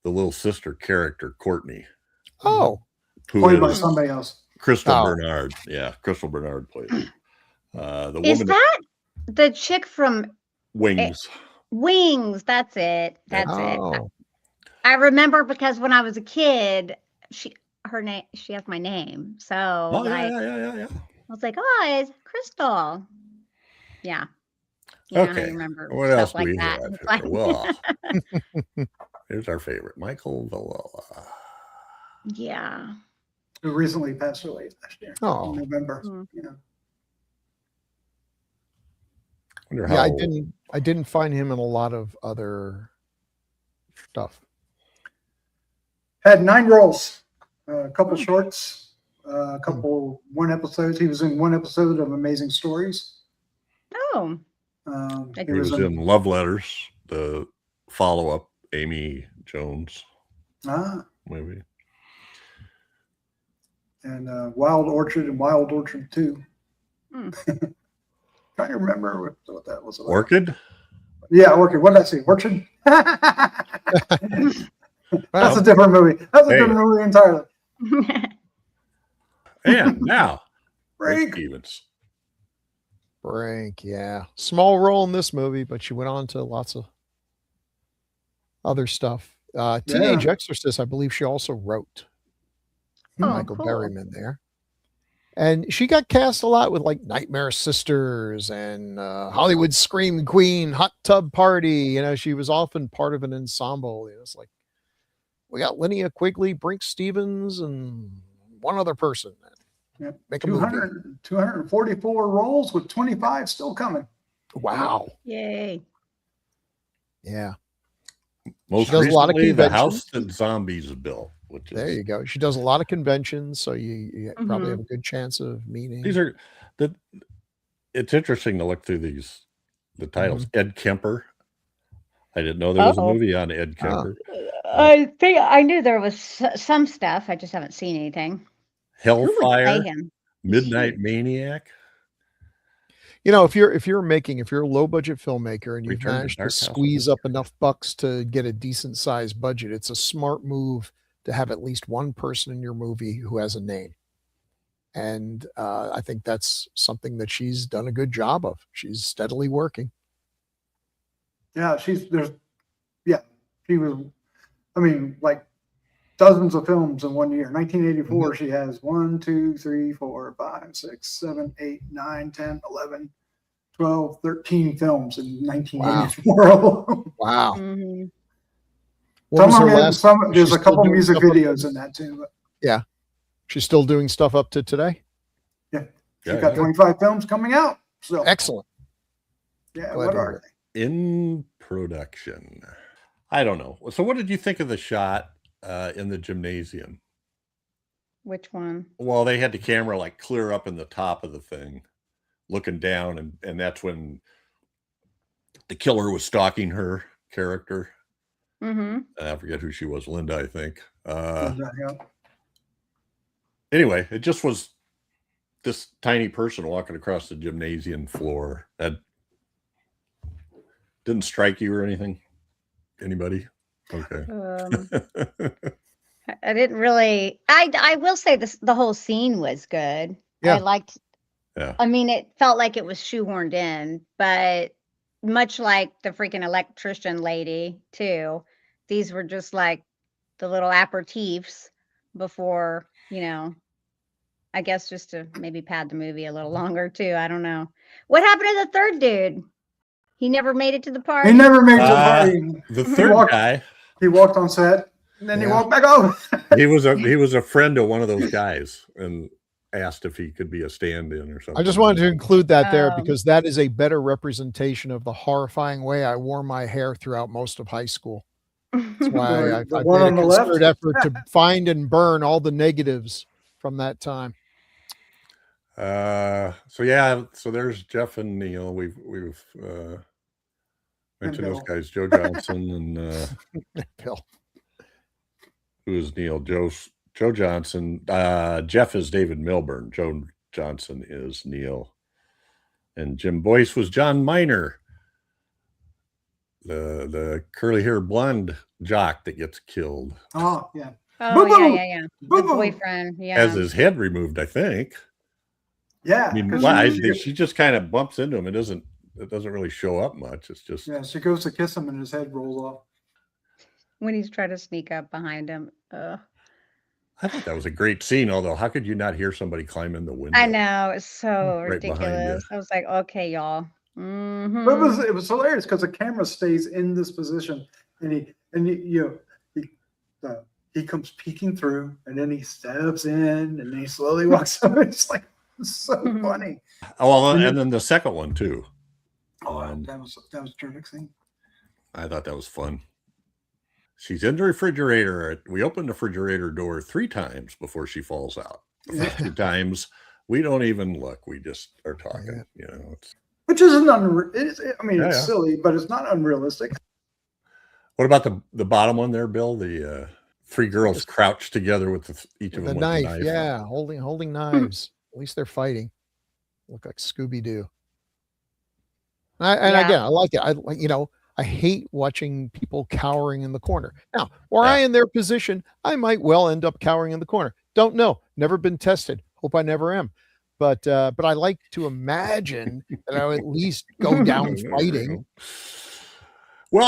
the little sister character, Courtney. Oh, Who Played by is somebody else. Crystal Oh. Bernard. Yeah, Crystal Bernard played it. The is woman that the chick from Wings. Wings? That's it. That's it. oh, I remember because when I was a kid, she has my name. So Oh, like yeah. I was like, oh, it's Crystal. Yeah. You know how Okay. you remember What stuff else do like we that. have It's here? like- Well, here's our favorite, Michael Villala. yeah. Who recently passed away last year. Oh. In November. Hmm. Yeah. Wonder yeah. how I didn't find him in a lot of other stuff. Had 9 roles, a couple shorts, a couple one episodes. He was in one episode of Amazing Stories. Oh. He he was in Love Letters, the follow-up Amy Jones movie. And Wild Orchard and Wild Orchard 2. Hmm. Trying to remember what that was about. Orchid? Yeah, Orchid. What did I say? Orchard? That's a different movie. That's a different movie entirely. And now, Frank. Stevens. Frank, yeah. Small role in this movie, but she went on to lots of other stuff. Teenage Exorcist, I believe she also wrote. Oh, Michael cool. Berryman there. And she got cast a lot with like Nightmare Sisters and Hollywood Scream Queen, Hot Tub Party. You know, she was often part of an ensemble. You know, it's like, we got Linnea Quigley, Brink Stevens, and one other person. Yep. Make a movie. 244 roles with 25 still coming. Wow. Yay. Yeah. Most She does a lot of recently, The conventions. House That Zombies Built. which There is you go. She does a lot of conventions, so you probably Mhm. have a good chance of meeting. these are the. It's interesting to look through the titles. Ed Kemper. I didn't know there was a Uh-oh. movie on Ed Ah. Kemper. I think I knew there was some stuff. I just haven't seen anything. Who would play Hellfire, him? Midnight Maniac, You know, if you're a low budget filmmaker and you've Return to managed to Dark House. squeeze up enough bucks to get a decent sized budget, it's a smart move to have at least one person in your movie who has a name. And I think that's something that she's done a good job of. She's steadily working. Yeah, she was, I mean, like dozens of films in one year. 1984, she has 1, 2, 3, 4, 5, 6, 7, 8, 9, 10, 11, 12, 13 films in 1984 alone. Wow. Mhm. What was her last? There's she's a still couple doing music stuff up videos to- in that too. But Yeah. She's still doing stuff up to today. she's Yeah, got yeah. 25 films coming out. So Excellent. yeah, Glad what to hear are it. they? in production. I don't know. So, what did you think of the shot in the gymnasium? Which one? Well, they had the camera like clear up in the top of the thing, looking down, and that's when the killer was stalking her character. Mm-hmm. I forget who she was, Linda, I think. Yeah. Anyway, it just was this tiny person walking across the gymnasium floor. That didn't strike you or anything? Anybody? Okay. I didn't really. I will say this. The whole scene was good. Yeah. I liked. Yeah. I mean, it felt like it was shoehorned in, but much like the freaking electrician lady too. These were just like the little aperitifs before, I guess just to maybe pad the movie a little longer too. I don't know. What happened to the third dude? He never made it to the party. He never made the party. The He third walked- guy, He walked on set and then he Yeah. walked back off. he was a friend of one of those guys and asked if he could be a stand-in or something. I just wanted to include that there Oh. because that is a better representation of the horrifying way I wore my hair throughout most of high school. That's why The I one made on a the left? concerted effort to find and burn all the negatives from that time. So there's Jeff and Neil. We've mentioned those Bill. guys, Joe Johnson and Bill. who is Neil? Joe Johnson. Jeff is David Milburn. Joe Johnson is Neil. And Jim Boyce was John Miner, the curly hair blonde jock that gets killed. Oh, yeah. Oh Boo-boo! yeah. The Boo-boo! boyfriend. Yeah. Has his head removed, I think. Yeah. I mean, 'cause well, she- she just kind of bumps into him. It doesn't really show up much. It's just yeah, she goes to kiss him and his head rolls off. When he's trying to sneak up behind him. I thought that was a great scene. Although, how could you not hear somebody climb in the window? I know, it's so Right behind ridiculous. I was like, okay, y'all. Mhm. But it was hilarious because the camera stays in this position and he comes peeking through and then he steps in and then he slowly walks up. It's like so Mhm. funny. Oh, well, and then the second one too. Oh, that was a terrific scene. I thought that was fun. She's in the refrigerator. We opened the refrigerator door 3 times before she falls out. The first 2 times, we don't even look. We just are talking. It's... Which isn't it's Yeah. silly, but it's not unrealistic. What about the bottom one there, Bill? The 3 girls crouched together with each of The them with knife, a knife. yeah, holding knives. At least they're fighting. Look like Scooby Doo. And Yeah. again, I like it. I hate watching people cowering in the corner. Now, were I Yeah. in their position, I might well end up cowering in the corner. Don't know. Never been tested. Hope I never am. But I like to imagine that I'll at least go down fighting. Well,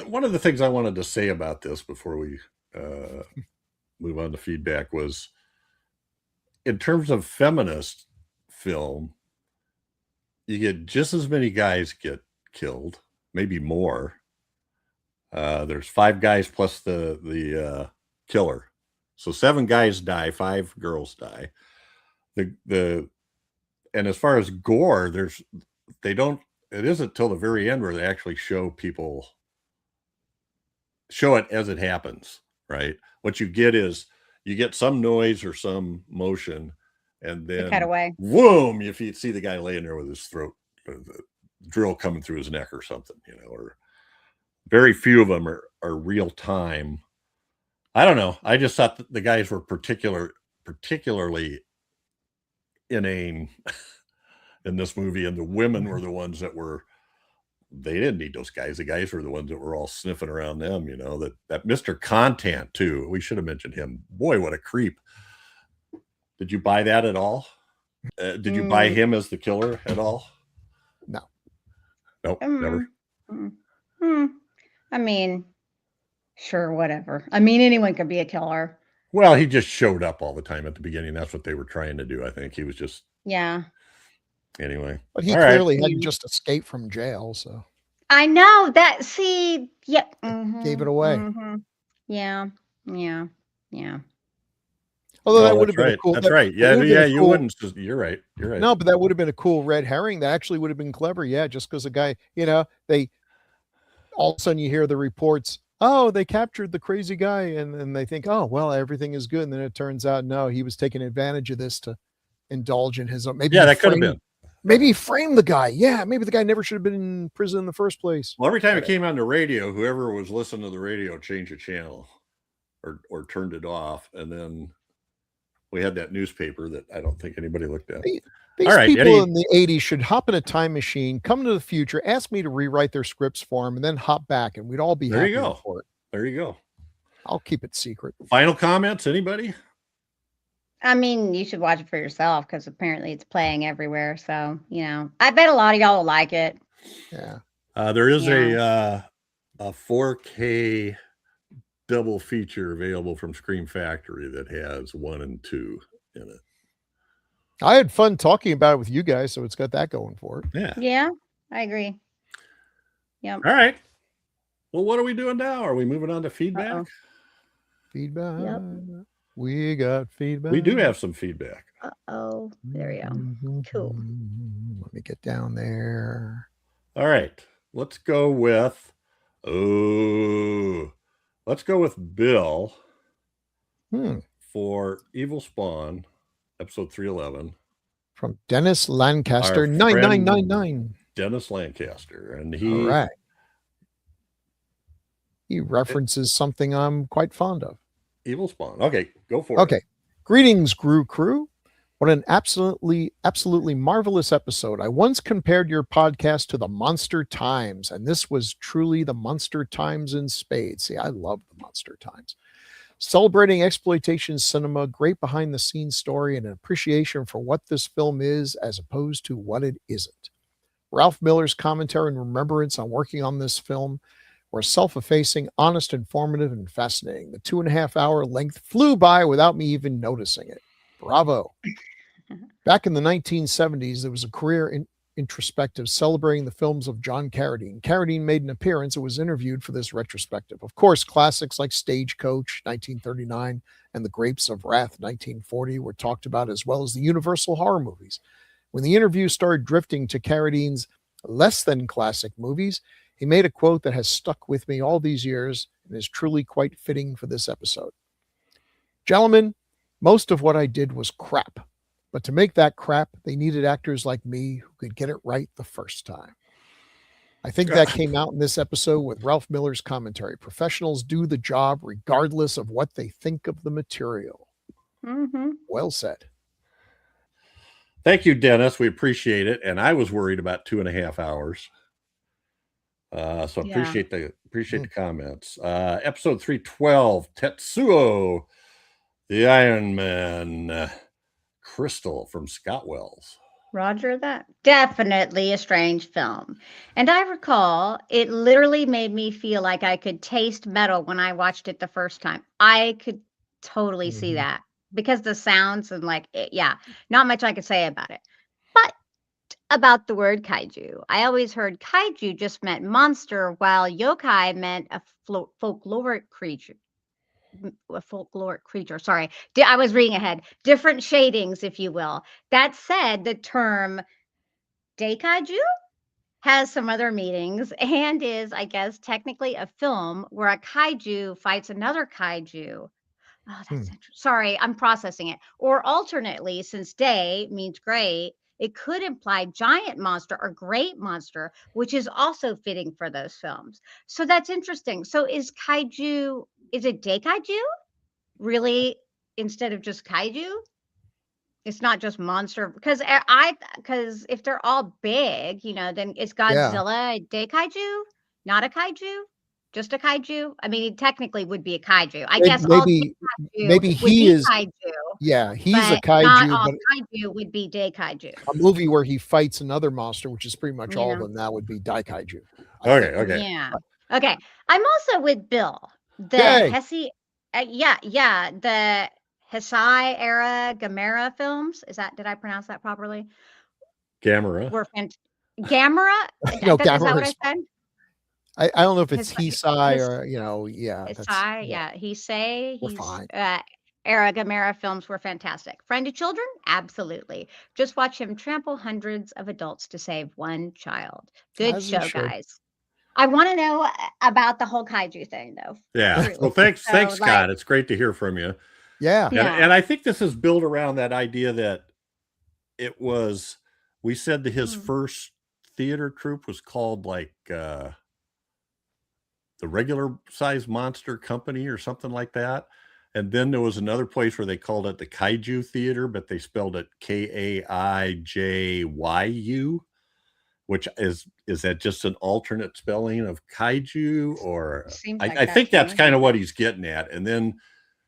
one of the things I wanted to say about this before we move on to feedback was, in terms of feminist film, you get just as many guys get killed, maybe more. There's 5 guys plus the killer, so 7 guys die, 5 girls die. And as far as gore, it isn't till the very end where they actually show it as it happens, right? what you get is you get some noise or some motion, and They then cut away. whoom, if you see the guy laying there with his throat, the drill coming through his neck or something, or very few of them are real time. I don't know. I just thought that the guys were particularly inane in this movie, and the women were the ones that they didn't need those guys. The guys were the ones that were all sniffing around them, that Mr. Contant too. We should have mentioned him. Boy, what a creep. Did you buy that at all? Did you buy him as the killer at all? No. Nope, never. I mean, sure, whatever. I mean, anyone could be a killer. Well, he just showed up all the time at the beginning. That's what they were trying to do. I think he was just, anyway. But he All clearly right. hadn't just escaped from jail, so I know that. See, yeah, gave it away. Yeah. Although No, that would have that's been right. a cool. That's right. that would've been a You cool- wouldn't. You're right. You're right. No, but that would have been a cool red herring. That actually would have been clever. Yeah, just because the guy, they all of a sudden you hear the reports. Oh, they captured the crazy guy, and they think, oh, well, everything is good. And then it turns out, no, he was taking advantage of this to indulge in his own. Maybe Yeah, he that could have framed- been. Maybe he framed the guy. Yeah, maybe the guy never should have been in prison in the first place. Well, every time it came on the radio, whoever was listening to the radio changed the channel or turned it off. And then we had that newspaper that I don't think anybody looked at. These All right, people Eddie. in the 80s should hop in a time machine, come to the future, ask me to rewrite their scripts for them, and then hop back, and we'd all be There you happy go. for it. There you go. I'll keep it secret. Final comments, anybody? I mean, you should watch it for yourself because apparently it's playing everywhere. So, I bet a lot of y'all will like it. Yeah. There is a 4K double feature available from Scream Factory that has 1 and 2 in it. I had fun talking about it with you guys, so it's got that going for it. Yeah. Yeah, I agree. Yep. All right. Well, what are we doing now? Are we moving on to feedback? Uh-oh. Feedback. Yep. We got feedback. We do have some feedback. Uh-oh. There we go. Cool. Let me get down there. All right. Let's go with Bill for Evil Spawn, episode 311. From Dennis Lancaster, Our 9999. Dennis Lancaster. And All right. He references something I'm quite fond of. Evil Spawn. Okay, go for it. Okay. Greetings, Grue-Crew. What an absolutely marvelous episode. I once compared your podcast to the Monster Times, and this was truly the Monster Times in spades. See, I love the Monster Times. Celebrating exploitation cinema, great behind-the-scenes story, and an appreciation for what this film is as opposed to what it isn't. Ralph Miller's commentary and remembrance on working on this film were self-effacing, honest, informative, and fascinating. The 2.5-hour length flew by without me even noticing it. Bravo. Back in the 1970s, there was a career introspective celebrating the films of John Carradine. Carradine made an appearance and was interviewed for this retrospective. Of course, classics like Stagecoach, 1939, and The Grapes of Wrath, 1940, were talked about, as well as the Universal horror movies. When the interview started drifting to Carradine's less than classic movies, he made a quote that has stuck with me all these years and is truly quite fitting for this episode. Gentlemen, most of what I did was crap, but to make that crap, they needed actors like me who could get it right the first time. I think that came out in this episode with Ralph Miller's commentary. Professionals do the job regardless of what they think of the material. Well said. Thank you, Dennis. We appreciate it. And I was worried about 2.5 hours. So appreciate the comments. Episode 312, Tetsuo, the Iron Man, Crystal from Scott Wells. Roger that. Definitely a strange film. And I recall it literally made me feel like I could taste metal when I watched it the first time. I could totally see that because the sounds and not much I could say about it. But about the word kaiju, I always heard kaiju just meant monster, while yokai meant a folkloric creature. Sorry, I was reading ahead. Different shadings, if you will. That said, the term daikaiju has some other meanings and is, I guess, technically a film where a kaiju fights another kaiju. Oh, that's interesting. Sorry, I'm processing it. Or alternately, since day means great, it could imply giant monster or great monster, which is also fitting for those films. So that's interesting. So is it day kaiju? Really, instead of just kaiju? It's not just monster because if they're all big, then is Godzilla a day kaiju? Not a kaiju? Just a kaiju? I mean, it technically would be a kaiju. I guess all maybe kaiju maybe would he be is. kaiju, Yeah, he's a but not kaiju, all but kaiju would be day kaiju. a movie where he fights another monster, which is pretty much all of Yeah. them, that would be daikaiju. Okay. Yeah. Okay. I'm also with Bill. The Yay. Hesse, the Heisei era Gamera films. Did I pronounce that properly? Gamera. Were Gamera? No, Is that Gamera what I is- said? I don't know if it's Heisei- Heisei or that's- Heisei, Heisei. We're fine. Era Gamera films were fantastic. Friend of children? Absolutely. Just watch him trample hundreds of adults to save one child. Good As he show, should. guys. I want to know about the whole kaiju thing, though. Yeah. Really. Well, thanks, So, Scott. It's great to hear from you. Yeah. Yeah. And I think this is built around that idea that we said that his first theater troupe was called like the Regular Size Monster Company or something like that. And then there was another place where they called it the Kaiju Theater, but they spelled it Kaijyu, which is that just an alternate spelling of kaiju? Or Seems like I think that to that's me. kind of what he's getting at. And then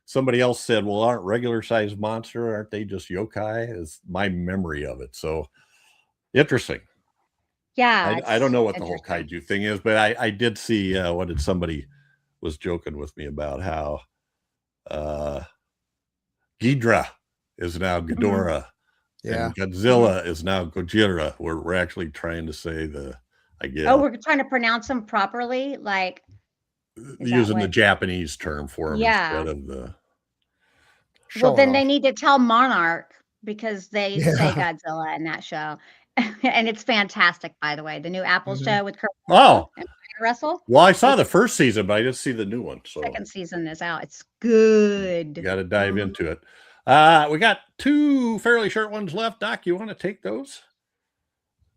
somebody else said, well, aren't regular sized monster, aren't they just yokai? Is my memory of it. So interesting. Yeah. I don't know what the it's whole interesting. kaiju thing is, but I did see somebody was joking with me about how Ghidra is now Ghidorah. Yeah. And Godzilla is now Gojira. We're actually trying to say Oh, we're trying to pronounce them properly, like using the what- Japanese term for them Yeah. instead of the. well, then Showing they off. need to tell Monarch because they say Yeah. Godzilla in that show. And it's fantastic, by the way. The new Apple Mhm. show with Kurt Oh, Russell. well, I saw the first season, but I didn't see the new one. So Second season is out. It's good. you got to dive Mhm. into it. We got 2 fairly short ones left. Doc, you want to take those?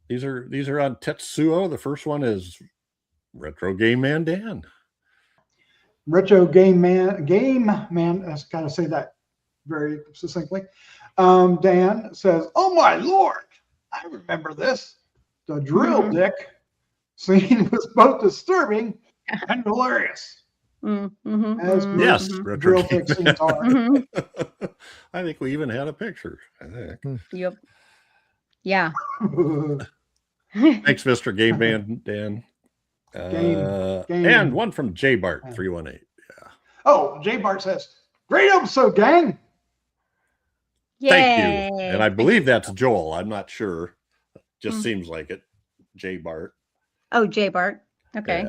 These are on Tetsuo. The first one is Retro Game Man Dan. Retro Game Man, I got to say that very succinctly. Dan says, "Oh my lord, I remember this. The drill Mhm. dick scene was both disturbing and hilarious, Mm-hmm. as most Yes, Mhm. Retro drill Game dick scenes are." Mhm. I think we even had a picture. I think. Yep. Yeah. Thanks, Mr. Game Man Dan. Game. And one from J Bart 318. Oh, J Bart says, "Great episode, gang." Thank Yay. you. And I believe that's Joel. I'm not sure. Just Mm. seems like it. J Bart. Oh, J Bart. Okay.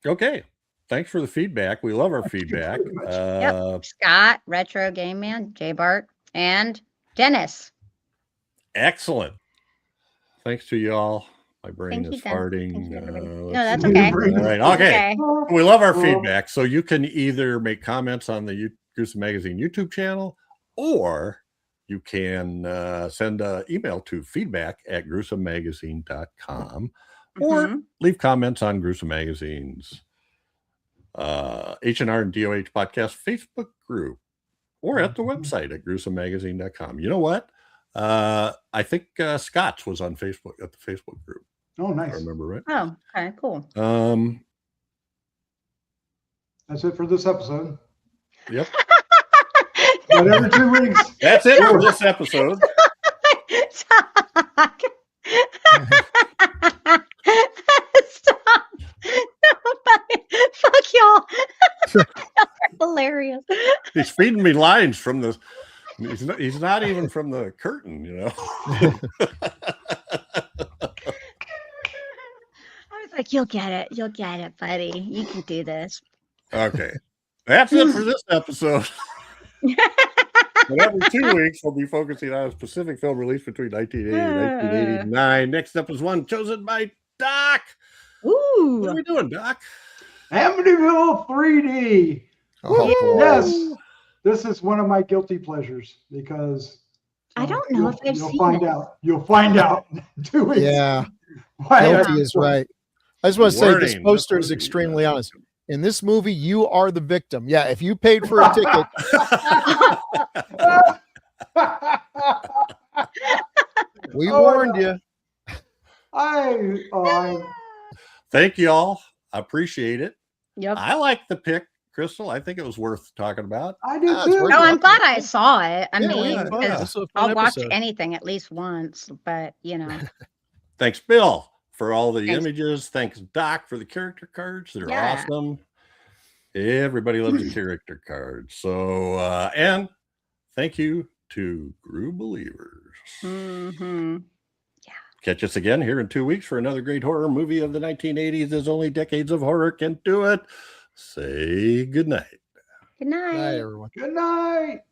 Yeah. Okay. Thanks for the feedback. We love our feedback. very much. Scott, Retro Game Man, J Bart, and Dennis. Excellent. Thanks to y'all. My brain Thank is you, Dennis. farting. Thank you, everybody. Let's No, that's see. okay. All right. It's Okay. We love our Well, feedback. So you can either make comments on the Gruesome Magazine YouTube channel, or you can send an email to feedback@gruesomemagazine.com, or Mhm. leave comments on Gruesome Magazine's H&R and DOH podcast Facebook group, or at the website at gruesomemagazine.com. You know what? I think Scott's was on Facebook at the Facebook group. Oh, If I nice. remember right. Oh, okay, cool. That's it for this episode. Yep. But every 2 weeks, That's it for this episode. Talk. Stop. Fuck y'all. Y'all are hilarious. He's feeding me lines from the. He's not even from the curtain, you know. I was like, you'll get it. You'll get it, buddy. You can do this. Okay. That's it for this episode. But every 2 weeks, we'll be focusing on a specific film released between 1980 and 1989. Next up is one chosen by Doc. What are Ooh. we doing, Doc? Amityville 3D. Oh, boy. Yes, this is one of my guilty pleasures because I don't know if I've you'll seen find this. out. You'll find out in 2 weeks. Yeah, Why guilty I- is right. I just want to say this Warning, poster is movie, extremely honest. In this movie, you are the victim. Yeah, if you paid for a ticket, we Oh, warned no. you. I Thank you all. I appreciate it. Yep. I like the pick, Crystal. I think it was worth talking about. I do Ah, it's too. worth Oh, I'm watching. glad I saw it. I Yeah, mean, yeah, because yeah. This was a fun I'll watch episode. anything at least once, but Thanks, Bill, for all the Thanks. images. Thanks, Doc, for the character cards. They're Yeah. awesome. Everybody loves the character cards. So, and thank you to Grue Believers. hmm Catch us again here in 2 weeks for another great horror movie of the 1980s, as only decades of horror can do it. Say goodnight. Good night. Bye, everyone. Good night.